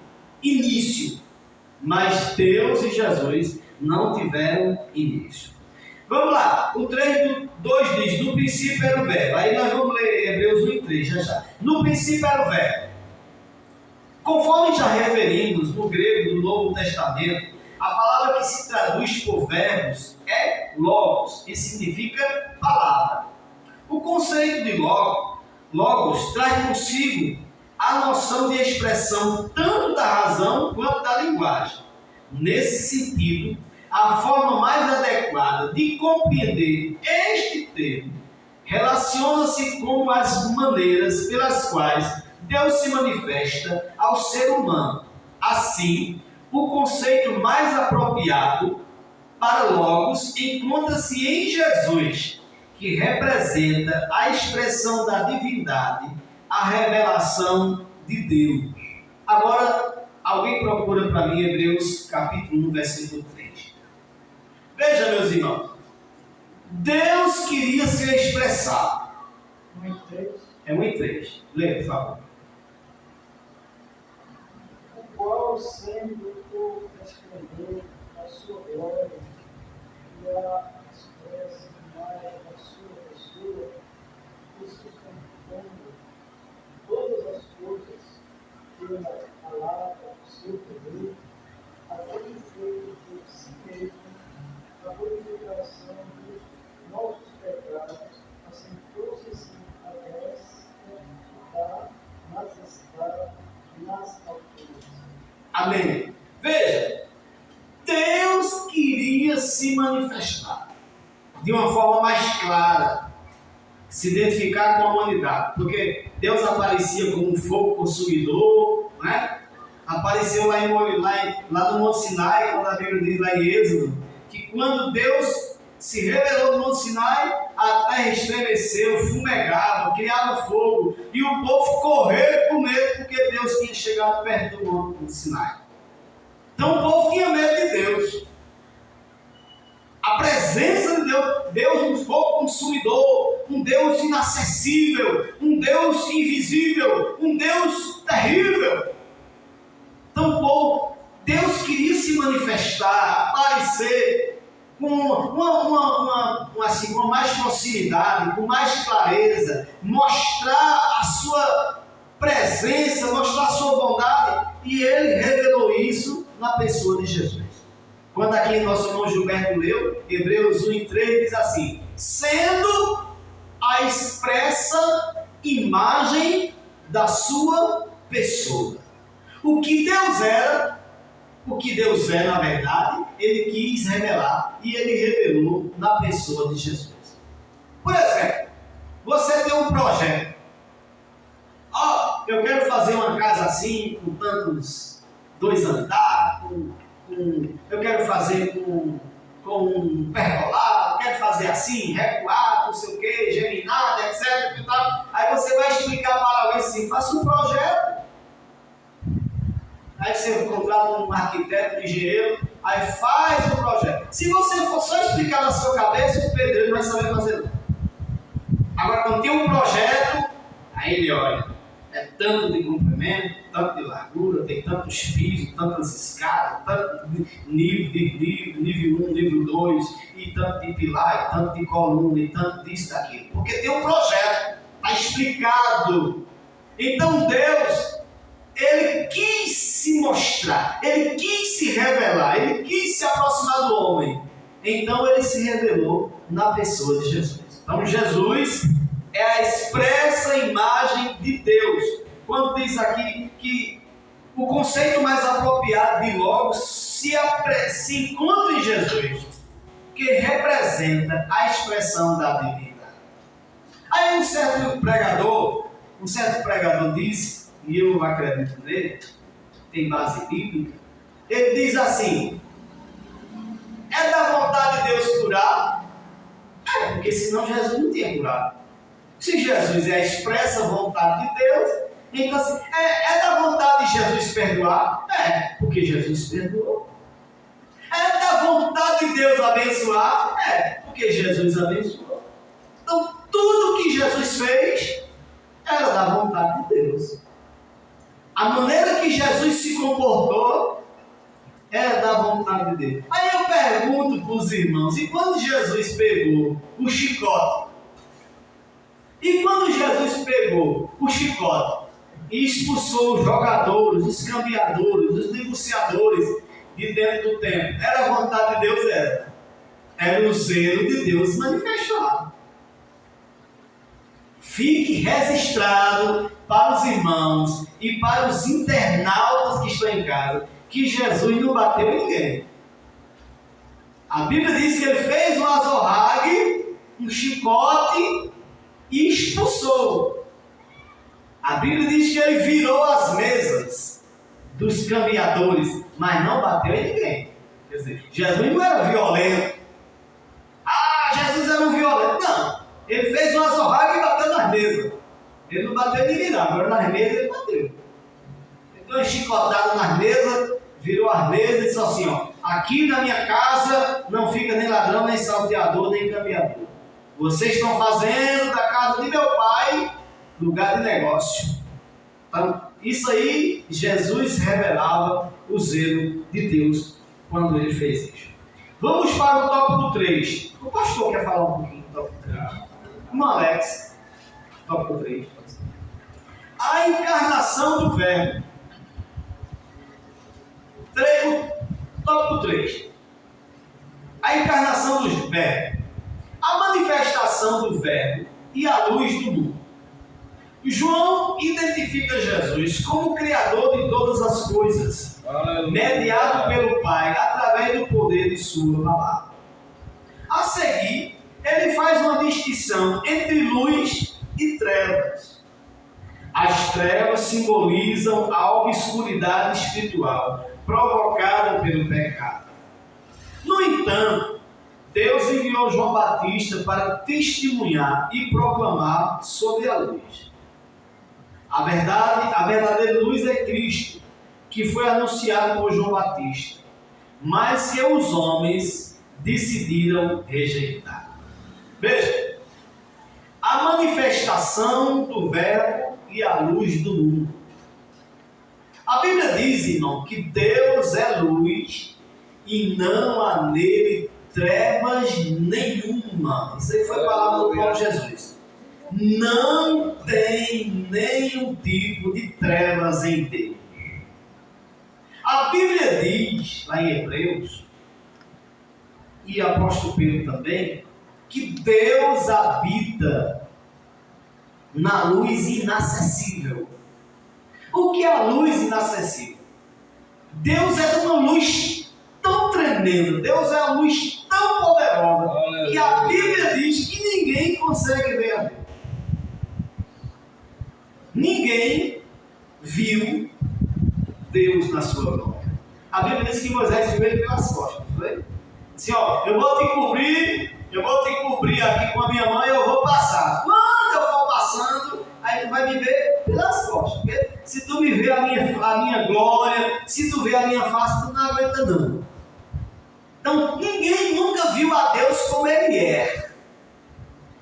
Mas Deus e Jesus não tiveram início. Vamos lá, o 3:2 diz, no princípio era o verbo. Aí nós vamos ler Hebreus 1:3, já. No princípio era o verbo. Conforme já referimos no grego do Novo Testamento, a palavra que se traduz por verbos é logos, que significa palavra. O conceito de logos traz consigo a noção de expressão tanto da razão quanto da linguagem. Nesse sentido, a forma mais adequada de compreender este termo relaciona-se com as maneiras pelas quais Deus se manifesta ao ser humano. Assim, o conceito mais apropriado para logos encontra-se em Jesus, que representa a expressão da divindade, a revelação de Deus. Agora, alguém procura para mim Hebreus capítulo 1, versículo 3. Veja, meus irmãos, Deus queria se expressar. 1:3. É 1:3. Leia, por favor. O qual, sendo o resplendor da sua glória e a expressa imagem da sua pessoa, e sustentando todas as coisas pela palavra do seu poder, havendo feito por si mesmo a purificação dos nossos pecados, assentou-se à destra da majestade nas alturas. Amém. Veja, Deus queria se manifestar de uma forma mais clara, se identificar com a humanidade, porque Deus aparecia como um fogo consumidor, né? Apareceu lá no Monte Sinai, quando a Bíblia diz lá em Êxodo, que quando Deus se revelou no Monte Sinai, a terra estremeceu, fumegava, criava fogo, e o povo correu com medo, porque Deus tinha chegado perto do Monte Sinai. Então o povo tinha medo de Deus. A presença de Deus um fogo consumidor, um Deus inacessível, um Deus invisível, um Deus terrível. Então, povo, Deus queria se manifestar, aparecer com uma mais proximidade, com mais clareza, mostrar a sua presença, mostrar a sua bondade, e Ele revelou isso na pessoa de Jesus. Quando aqui nosso irmão Gilberto leu, Hebreus 1:3 diz assim, sendo a expressa imagem da sua pessoa. O que Deus é, na verdade, Ele quis revelar, e Ele revelou na pessoa de Jesus. Por exemplo, você tem um projeto. Eu quero fazer uma casa assim, com tantos 2 andares, eu quero fazer com um pergolado, quero fazer assim, recuado, não sei o que, geminado, etc. Aí você vai explicar para alguém assim, faça um projeto. Aí você contrata um arquiteto, um engenheiro, aí faz o projeto. Se você for só explicar na sua cabeça, o pedreiro não vai saber fazer nada. Agora, quando tem um projeto, aí ele olha, é tanto de comprimento, tanto de largura, tem tantos pisos, tantas escadas, tanto nível 1, nível 2, e tanto de pilar, e tanto de coluna, e tanto disso, daquilo. Porque tem um projeto, está explicado. Então Deus, Ele quis se mostrar, Ele quis se revelar, Ele quis se aproximar do homem. Então Ele se revelou na pessoa de Jesus. Então Jesus é a expressa imagem de Deus. Quando diz aqui que o conceito mais apropriado de logos se encontra em Jesus, que representa a expressão da divindade. Aí um certo pregador disse, e eu acredito nele, tem base bíblica, ele diz assim, é da vontade de Deus curar? É, porque senão Jesus não tinha curado. Se Jesus é a expressa vontade de Deus, então assim, é da vontade de Jesus perdoar? É, porque Jesus perdoou. É da vontade de Deus abençoar? É, porque Jesus abençoou. Então, tudo que Jesus fez era da vontade de Deus. A maneira que Jesus se comportou era da vontade de Deus. Aí eu pergunto, pergunto para os irmãos, e quando Jesus pegou o chicote? E quando Jesus pegou o chicote e expulsou os jogadores, os cambiadores, os negociadores de dentro do templo, era a vontade de Deus? Era o zelo de Deus manifestado. Fique registrado para os irmãos e para os internautas que estão em casa que Jesus não bateu em ninguém. A Bíblia diz que ele fez um azorrague, um chicote e expulsou. A Bíblia diz que ele virou as mesas dos cambiadores, mas não bateu em ninguém. Quer dizer, Jesus não era violento. Jesus era um violento. Não. Ele fez um azorrague e bateu nas mesas. Ele não bateu em ninguém, não. Agora nas mesas ele bateu. Ele deu uma chicotada nas mesas, virou as mesas e disse assim: ó, aqui na minha casa não fica nem ladrão, nem salteador, nem cambiador. Vocês estão fazendo da casa de meu pai lugar de negócio. Então, isso aí, Jesus revelava o zelo de Deus quando ele fez isso. Vamos para o tópico 3. O pastor quer falar um pouquinho do tópico 3. Irmão Alex, tópico 3. A encarnação do Verbo. Tópico 3. A encarnação do Verbo. A manifestação do Verbo e a luz do mundo. João identifica Jesus como Criador de todas as coisas, mediado pelo Pai através do poder de sua palavra. A seguir, ele faz uma distinção entre luz e trevas. As trevas simbolizam a obscuridade espiritual provocada pelo pecado. No entanto, Deus enviou João Batista para testemunhar e proclamar sobre a luz. A verdadeira luz é Cristo, que foi anunciado por João Batista, mas que os homens decidiram rejeitar. Veja, a manifestação do Verbo e a luz do mundo. A Bíblia diz, irmão, que Deus é luz e não há nele trevas nenhuma. Isso aí foi a palavra do próprio Jesus. Não tem nenhum tipo de trevas em Deus. A Bíblia diz, lá em Hebreus, e apóstolo Pedro também, que Deus habita na luz inacessível. O que é a luz inacessível? Deus é uma luz tão tremenda, Deus é uma luz tão poderosa, que a Bíblia diz que ninguém consegue ver a Deus. Ninguém viu Deus na sua glória. A Bíblia diz que Moisés viu ele pelas costas, não foi? Assim, ó, eu vou te cobrir aqui com a minha mão e eu vou passar. Quando eu for passando, aí tu vai me ver pelas costas. Porque se tu me ver a minha glória, se tu ver a minha face, tu não aguenta não. Então, ninguém nunca viu a Deus como Ele é.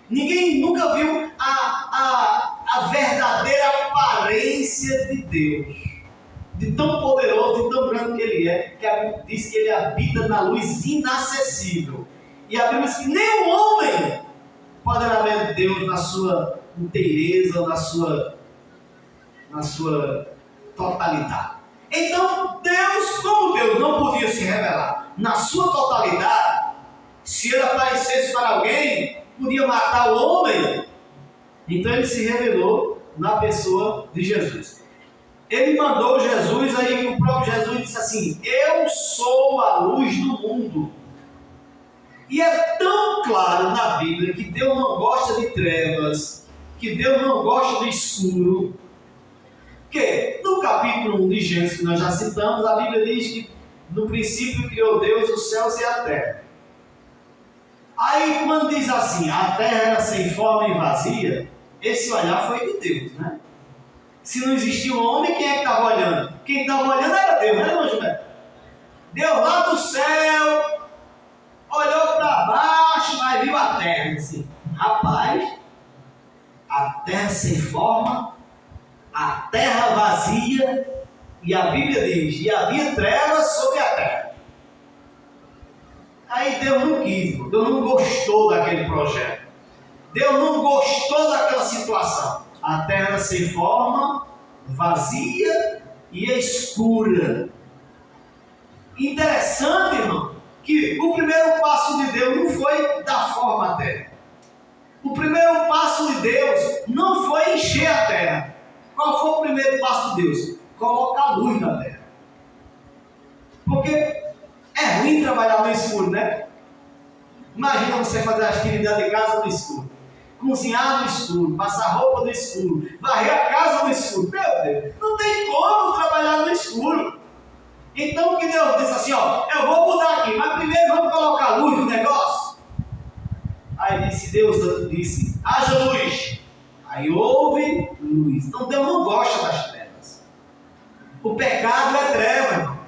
Ninguém nunca viu a verdadeira aparência de Deus. De tão poderoso e tão grande que Ele é, que a Bíblia diz que Ele habita na luz inacessível. E a Bíblia diz que nem o homem poderá ver Deus na sua inteireza, na sua totalidade. Então, Deus, como Deus não podia se revelar na sua totalidade, se Ele aparecesse para alguém, podia matar o homem. Então Ele se revelou na pessoa de Jesus. Ele mandou Jesus, aí o próprio Jesus disse assim: eu sou a luz do mundo. E é tão claro na Bíblia que Deus não gosta de trevas, que Deus não gosta do escuro, que no capítulo 1 de Gênesis, que nós já citamos, a Bíblia diz que no princípio criou Deus os céus e a terra. Aí quando diz assim, a terra era sem forma e vazia, esse olhar foi de Deus, né? Se não existia um homem, quem é que estava olhando? Quem estava olhando era Deus, né, irmão Gilberto? Deus lá do céu, olhou para baixo, mas viu a terra, assim, rapaz, a terra sem forma, a terra vazia, e a Bíblia diz, e havia trevas sobre a terra. Deus não quis, Deus não gostou daquele projeto. Deus não gostou daquela situação. A terra sem forma, vazia e escura. Interessante, irmão, que o primeiro passo de Deus não foi dar forma à terra. O primeiro passo de Deus não foi encher a terra. Qual foi o primeiro passo de Deus? Colocar luz na terra. Porque é ruim trabalhar no escuro, né? Imagina você fazer a atividade de casa no escuro, cozinhar no escuro, passar roupa no escuro, varrer a casa no escuro. Meu Deus, não tem como trabalhar no escuro. Então o que Deus disse assim, ó, eu vou mudar aqui, mas primeiro vamos colocar luz no negócio. Aí Deus disse, haja luz. Aí houve luz. Então Deus não gosta das trevas. O pecado é treva, irmão.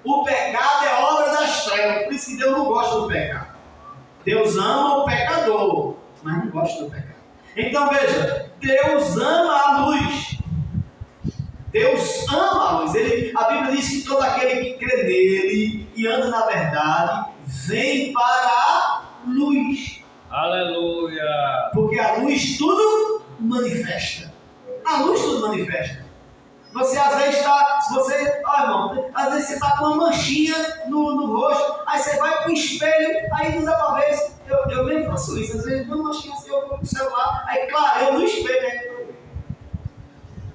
O pecado é obra das trevas. Por isso que Deus não gosta do pecado. Deus ama o pecador, mas não gosta do pecado. Então veja, Deus ama a luz. Deus ama a luz. A Bíblia diz que todo aquele que crê nele e anda na verdade, vem para a luz. Aleluia! Porque a luz tudo manifesta. A luz tudo manifesta. Você às vezes está, irmão, às vezes você está com uma manchinha no rosto, aí você vai para o espelho, aí não dá para ver. Eu mesmo faço isso, às vezes uma manchinha assim, eu vou para o celular, aí claro, eu no espelho, né?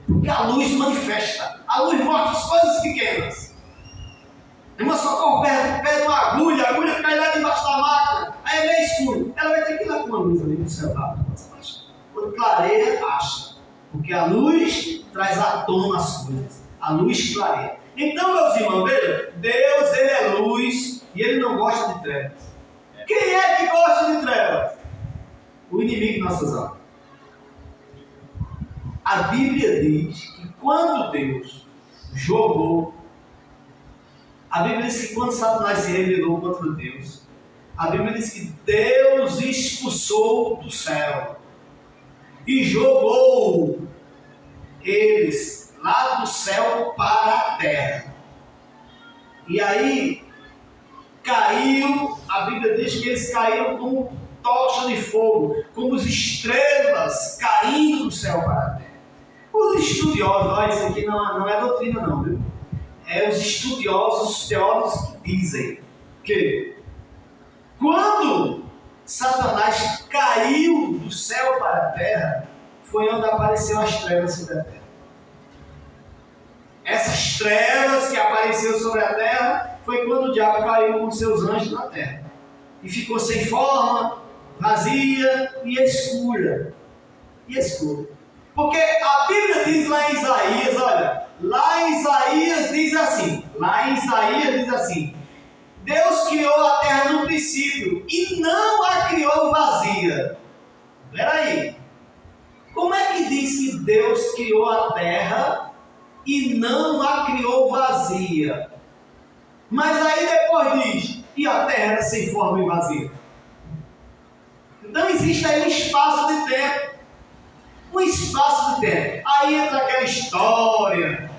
Porque a luz manifesta, a luz mostra as coisas pequenas. Uma socorro perde uma agulha, a agulha cai lá debaixo da máquina, aí é meio escuro, ela vai ter que ir lá com uma luz ali no celular. Quando clareia, acha. Porque a luz traz à tona as coisas. A luz clareia. Então, meus irmãos, veja, Deus, Ele é luz e Ele não gosta de trevas. Quem é que gosta de trevas? O inimigo de nossas almas. A Bíblia diz que quando Deus jogou, a Bíblia diz que quando Satanás se rebelou contra Deus, a Bíblia diz que Deus expulsou do céu e jogou eles lá do céu para a terra. E aí caiu, a Bíblia diz que eles caíram como tocha de fogo, como as estrelas caindo do céu para a terra. Os estudiosos, olha, isso aqui não é doutrina não, viu? É os estudiosos, os teólogos que dizem que quando Satanás caiu do céu para a terra, foi onde apareceu as trevas sobre a terra. Essas trevas que apareceram sobre a terra foi quando o diabo caiu com seus anjos na terra. E ficou sem forma, vazia e escura. Porque a Bíblia diz lá em Isaías, olha, lá em Isaías diz assim, Deus criou a terra no princípio e não a criou vazia. Espera aí. Como é que diz que Deus criou a terra e não a criou vazia? Mas aí depois diz, e a terra era sem forma e vazia. Então existe aí um espaço de tempo. Aí entra aquela história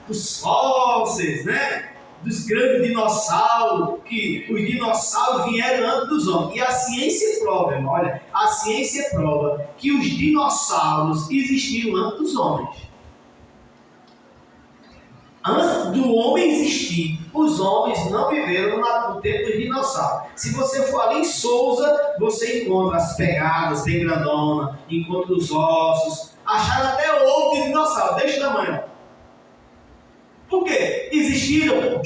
dos fósseis, né? Dos grandes dinossauros, que os dinossauros vieram antes dos homens. E a ciência prova, irmão, olha, a ciência prova que os dinossauros existiram antes dos homens. Antes do homem existir, os homens não viveram no tempo dos dinossauros. Se você for ali em Sousa, você encontra as pegadas bem grandonas, encontra os ossos, acharam até ovo de dinossauro, desse tamanho. Por quê? Existiram.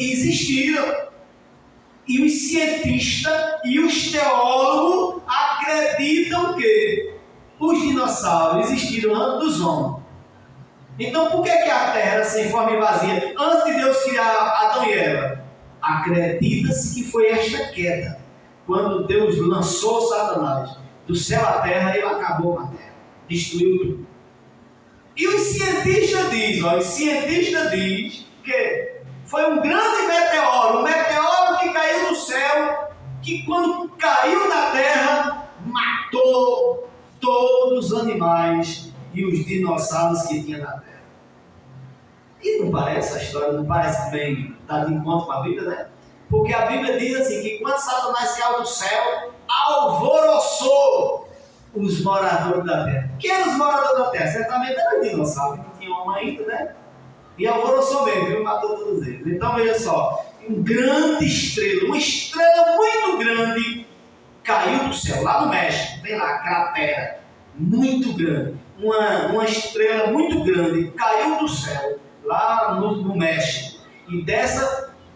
E os cientistas e os teólogos acreditam que os dinossauros existiram antes dos homens. Então por que a terra era sem forma e vazia antes de Deus criar Adão e Eva? Acredita-se que foi esta queda. Quando Deus lançou Satanás do céu à terra, ele acabou com a terra. Destruiu tudo. E os cientistas dizem que foi um grande meteoro que caiu do céu, que quando caiu na terra, matou todos os animais e os dinossauros que tinha na terra. E não parece, a história não parece bem dar de encontro com a Bíblia, né? Porque a Bíblia diz assim, que quando Satanás caiu do céu, alvoroçou os moradores da terra. Quem eram os moradores da terra? Certamente eram dinossauros, não tinha uma ainda, né? E alvoroçou mesmo, viu? Matou todos eles. Então veja só, uma estrela muito grande, caiu do céu, lá no México, tem lá, cratera, muito grande. Uma estrela muito grande caiu do céu, lá no México. E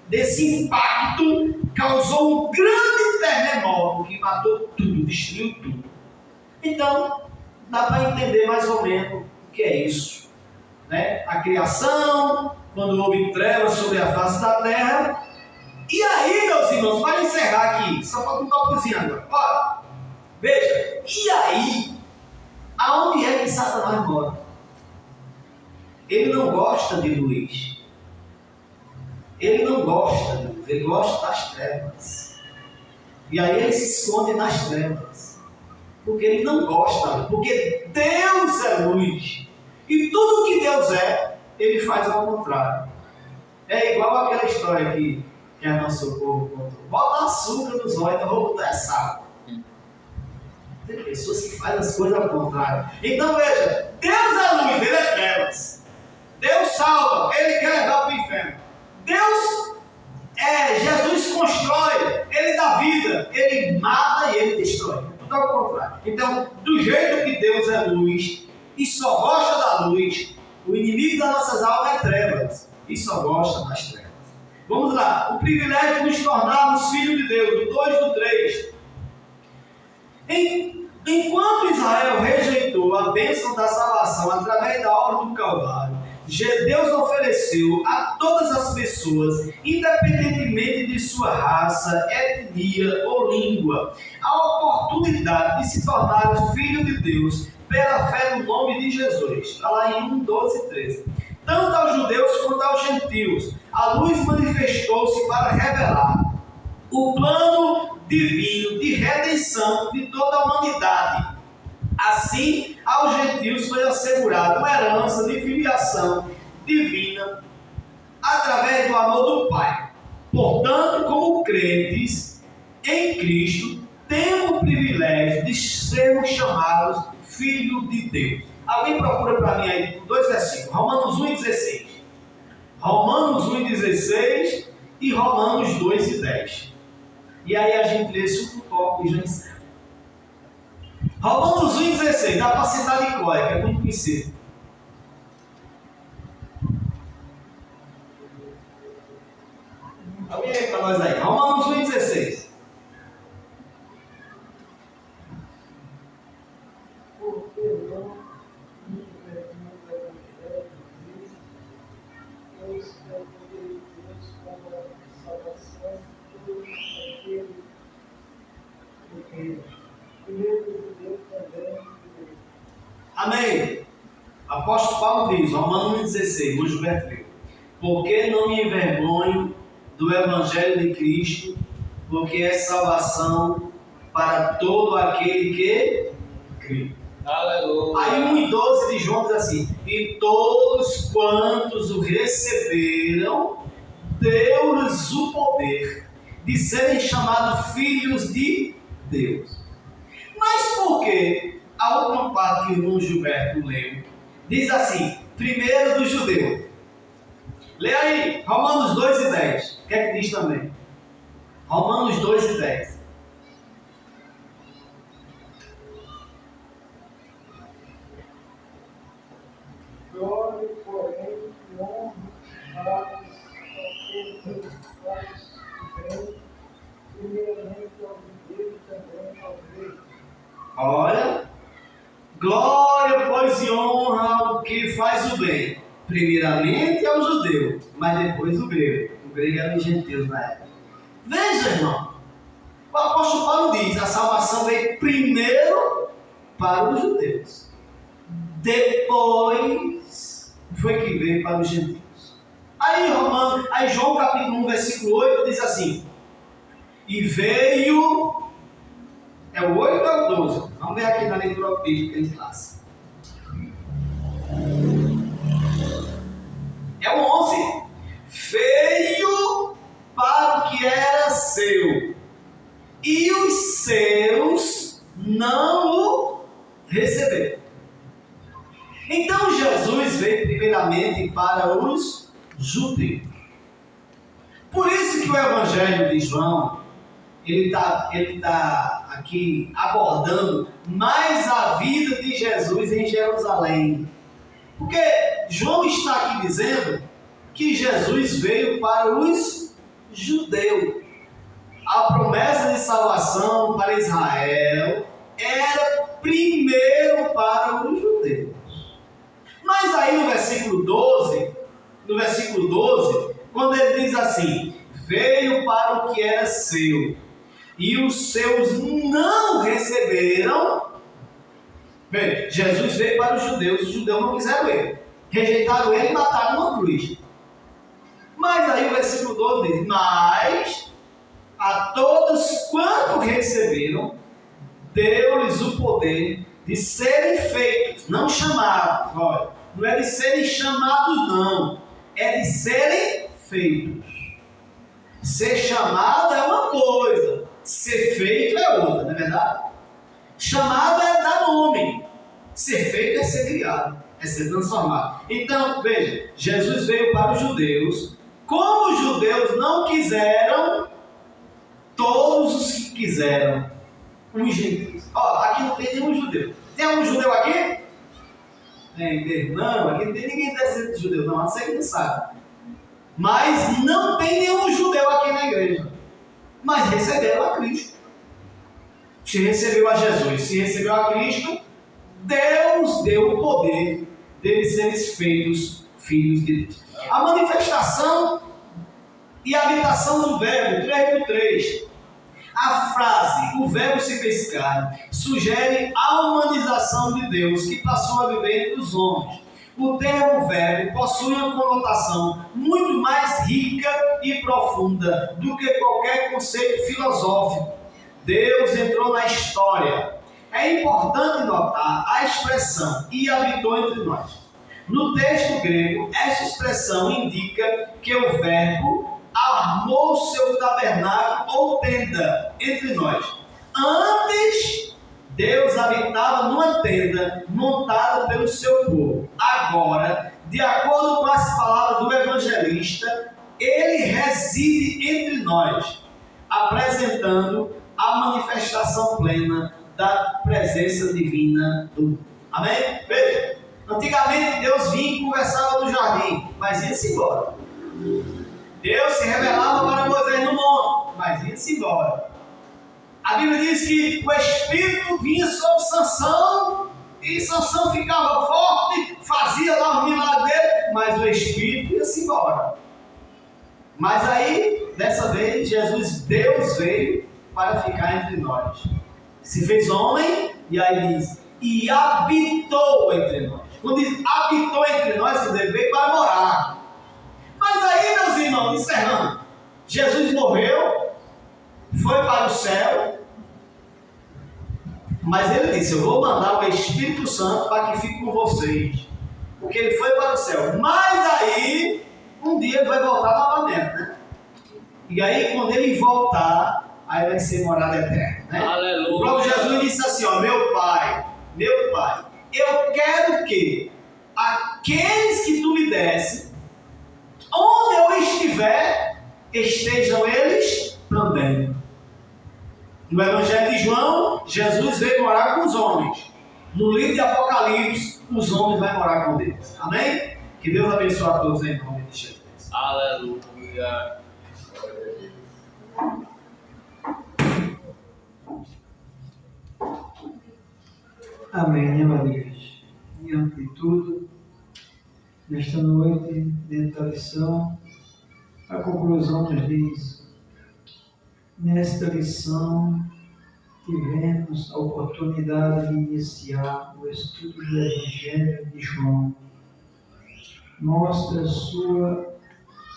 desse impacto causou um grande terremoto que matou tudo, destruiu tudo. Então, dá para entender mais ou menos o que é isso, né? A criação, quando houve trevas sobre a face da terra. E aí, meus irmãos, para encerrar aqui, só para contar um pouquinho agora. Olha, veja, e aí, aonde é que Satanás mora? Ele não gosta de luz. Ele não gosta de luz, ele gosta das trevas. E aí ele se esconde nas trevas. Porque ele não gosta, porque Deus é luz. E tudo que Deus é, ele faz ao contrário. É igual aquela história que a nossa povo contou. Bota açúcar nos olhos, não vou botar sal. Tem pessoas que fazem as coisas ao contrário. Então veja, Deus é luz, ele é trevas. Deus salva, ele quer levar para o inferno. Jesus constrói, ele dá vida, ele mata e ele destrói. Tudo ao contrário. Então, do jeito que Deus é luz e só gosta da luz, o inimigo das nossas almas é trevas e só gosta das trevas. Vamos lá, o privilégio de nos tornarmos filhos de Deus, do 2 do 3. Enquanto Israel rejeitou a bênção da salvação através da obra do Calvário, Deus ofereceu a todas as pessoas, independentemente de sua raça, etnia ou língua, a oportunidade de se tornar filho de Deus pela fé no nome de Jesus. Está lá em 1, 12 e 13. Tanto aos judeus quanto aos gentios, a luz manifestou-se para revelar o plano divino de redenção de toda a humanidade. Assim, aos gentios foi assegurada uma herança de filiação divina através do amor do Pai. Portanto, como crentes em Cristo, temos o privilégio de sermos chamados filhos de Deus. Alguém procura para mim aí 2 versículos, Romanos 1 e 16. Romanos 1 e 16 e Romanos 2 e 10. E aí a gente lê esse tópico e já encerra. Romanos 1 e 16, dá para citar de cor, que é muito conhecido. Alguém aí para nós aí, Romanos 1 e 16. Amém. Apóstolo Paulo diz, Romanos 16, o Gilberto leu: porque não me envergonho do Evangelho de Cristo, porque é salvação para todo aquele que crê. Aleluia. Aí 1 e 12 de João diz assim: e todos quantos o receberam, deu-lhes o poder de serem chamados filhos de Deus. Mas por que a última parte que o irmão Gilberto leu diz assim, primeiro do judeu? Leia aí, Romanos 2 e 10. O que é que diz também? Romanos 2 e 10. Glória, porém, e honra dadas àquele que faz bem, primeiramente ao judeu e também ao grego. Olha, glória, pois, e honra ao que faz o bem, primeiramente ao judeu, mas depois o grego. O grego era os gentios na época. Veja, irmão, o apóstolo Paulo diz, a salvação veio primeiro para os judeus, depois foi que veio para os gentios. Aí João capítulo 1, versículo 8 diz assim, e veio, é o 8 ou é o 12? Vamos ver aqui na leitura bíblica em classe. É o 11. Veio para para o que era seu, e os seus não o receberam. Então Jesus veio primeiramente para os judeus. Por isso que o Evangelho de João, ele tá aqui abordando mais a vida de Jesus em Jerusalém. Porque João está aqui dizendo que Jesus veio para os judeus. A promessa de salvação para Israel era primeiro para os judeus. Mas aí no versículo 12, quando ele diz assim, veio para o que era seu, e os seus não receberam. Bem, Jesus veio para os judeus não quiseram ele, rejeitaram ele e mataram numa cruz. Mas aí o versículo 12 diz, mas a todos quanto receberam, deu-lhes o poder de serem feitos, não chamados, olha, não é de serem chamados não, é de serem feitos. Ser chamado é uma coisa, ser feito é outra, não é verdade? Chamado é dar nome, ser feito é ser criado, é ser transformado. Então, veja, Jesus veio para os judeus, como os judeus não quiseram, todos os que quiseram, os gentios. Ó, aqui não tem nenhum judeu. Tem algum judeu aqui? Tem, não, aqui não tem ninguém descendo de judeu, não, você que não sabe. Mas não tem nenhum judeu aqui na igreja. Mas receberam a Cristo. Se recebeu a Jesus, se recebeu a Cristo, Deus deu o poder deles serem feitos filhos de Deus. A manifestação e a habitação do verbo, 3:3. A frase, o verbo se fez carne, sugere a humanização de Deus que passou a viver entre os homens. O termo verbo possui uma conotação muito mais rica e profunda do que qualquer conceito filosófico. Deus entrou na história. É importante notar a expressão "e habitou entre nós". No texto grego, esta expressão indica que o verbo armou seu tabernáculo ou tenda entre nós. Antes, Deus habitava numa tenda montada pelo seu povo. Agora, de acordo com as palavras do evangelista, ele reside entre nós, apresentando a manifestação plena da presença divina do mundo. Amém? Veja, antigamente Deus vinha e conversava no jardim, mas ia-se embora. Deus se revelava para Moisés no monte, mas ia-se embora. A Bíblia diz que o Espírito vinha sobre Sansão, e Sansão ficava forte, fazia lá o milagre dele, mas o Espírito ia-se embora. Mas aí, dessa vez, Deus veio para ficar entre nós. Se fez homem, e aí diz, e habitou entre nós. Quando diz habitou entre nós, ele veio para morar. Mas aí, meus irmãos, encerrando, Jesus morreu, foi para o céu, mas ele disse, eu vou mandar o Espírito Santo para que fique com vocês, porque ele foi para o céu. Mas aí, um dia ele vai voltar novamente, né? E aí, quando ele voltar, aí vai ser morada eterna, né? Aleluia. O próprio Jesus disse assim, ó, meu Pai, eu quero que aqueles que tu me desse, onde eu estiver, estejam eles também. No Evangelho de João, Jesus veio morar com os homens. No livro de Apocalipse, os homens vão morar com Deus. Amém? Que Deus abençoe a todos em nome de Jesus. Aleluia. Amém, amados. Diante de tudo, nesta noite, dentro da lição, a conclusão nos diz: nesta lição, tivemos a oportunidade de iniciar o estudo do Evangelho de João. Mostra sua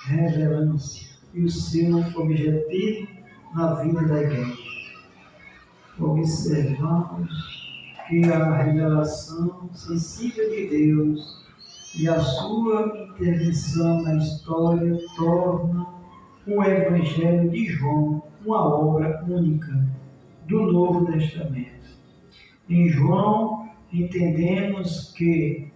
relevância e o seu objetivo na vida da igreja. Observamos que a revelação sensível de Deus e a sua intervenção na história torna o Evangelho de João, uma obra única do Novo Testamento. Em João, entendemos que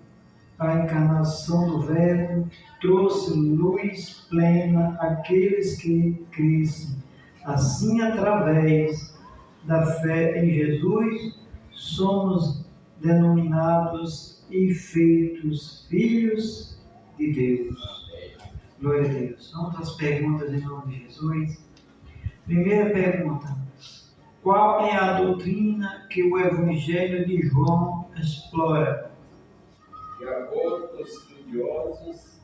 a encarnação do Verbo trouxe luz plena àqueles que crescem. Assim, através da fé em Jesus, somos denominados e feitos filhos de Deus. Glória a Deus. Vamos às perguntas em nome de Jesus. Primeira pergunta: qual é a doutrina que o Evangelho de João explora? De acordo com os estudiosos,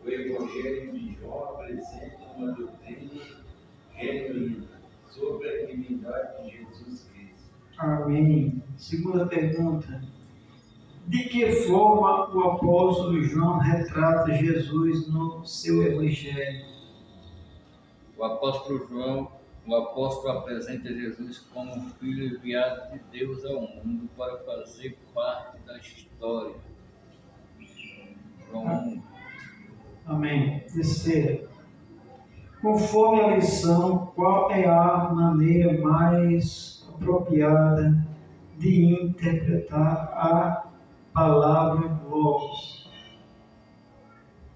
o Evangelho de João apresenta uma doutrina genuína sobre a divindade de Jesus Cristo. Amém. Segunda pergunta: de que forma o apóstolo João retrata Jesus no seu Evangelho? O apóstolo apresenta Jesus como um filho enviado de Deus ao mundo para fazer parte da história. João 1. Amém. Terceira: conforme a lição, qual é a maneira mais apropriada de interpretar a palavra Logos?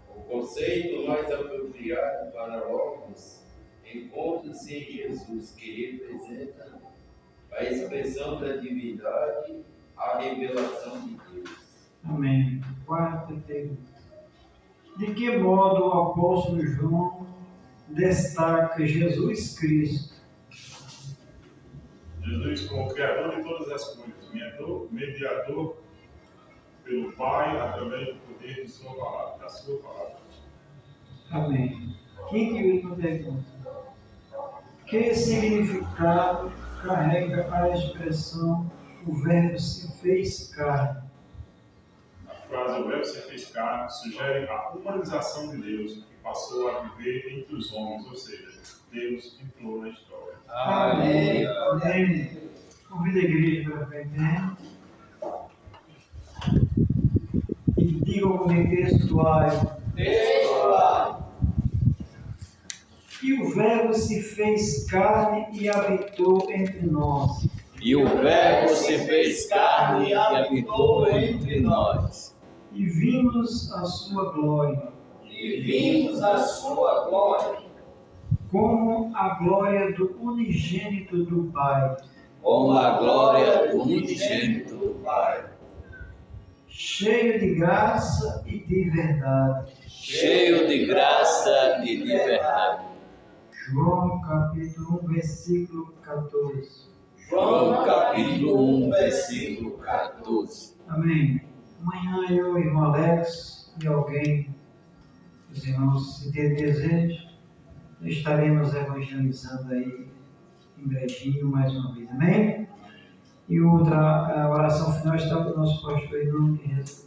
O conceito mais apropriado para Logos encontra-se em Jesus, que representa a expressão da divindade, a revelação de Deus. Amém. Quarta pergunta: de que modo o apóstolo João destaca Jesus Cristo? Jesus como Criador de todas as coisas, mediador pelo Pai através do poder de sua palavra, da sua palavra. Amém. Quinta e última pergunta: que significado carrega a expressão o Verbo se fez carne? A frase "o Verbo se fez carne" sugere a humanização de Deus, que passou a viver entre os homens, ou seja, Deus entrou na história. Amém. Amém. Convido a igreja para frente. E digam comigo textuário. E o Verbo se fez carne e habitou entre nós. E o Verbo se fez carne e habitou entre nós. E vimos a sua glória. Como a glória do unigênito do Pai. Com a glória do unigênito do Pai. Cheio de graça e de verdade. Cheio de graça e de verdade. João capítulo 1, versículo 14. João capítulo 1, versículo 14. Amém. Amanhã eu, irmão Alex e alguém, os irmãos, se ter desejo, estaremos evangelizando aí em brejinho mais uma vez. Amém? E a oração final está para o nosso pastor em nome de Jesus.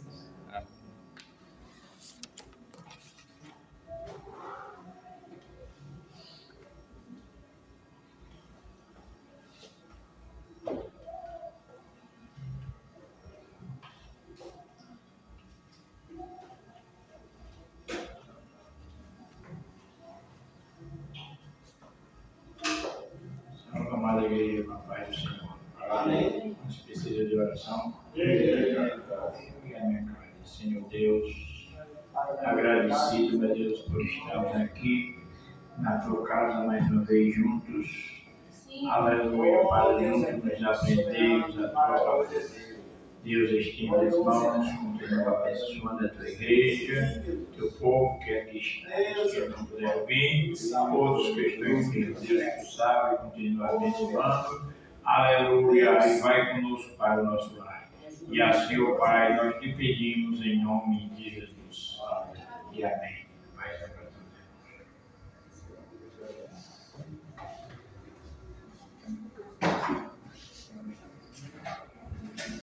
Amada igreja, com a paz do Senhor. Amém. A gente precisa de oração. E a minha casa. Senhor Deus, agradecido, meu Deus, por estarmos aqui na tua casa mais uma vez juntos. Aleluia, Pai, juntos nos aprendemos a tua palavra. Deus, estende as mãos, continua abençoando a tua igreja, teu povo que aqui está, os que não puderam vir, todos que estão aqui, Deus, tu sabe, continua abençoando, aleluia, e vai conosco para o nosso lar. E assim, ó Pai, nós te pedimos em nome de Jesus. E amém.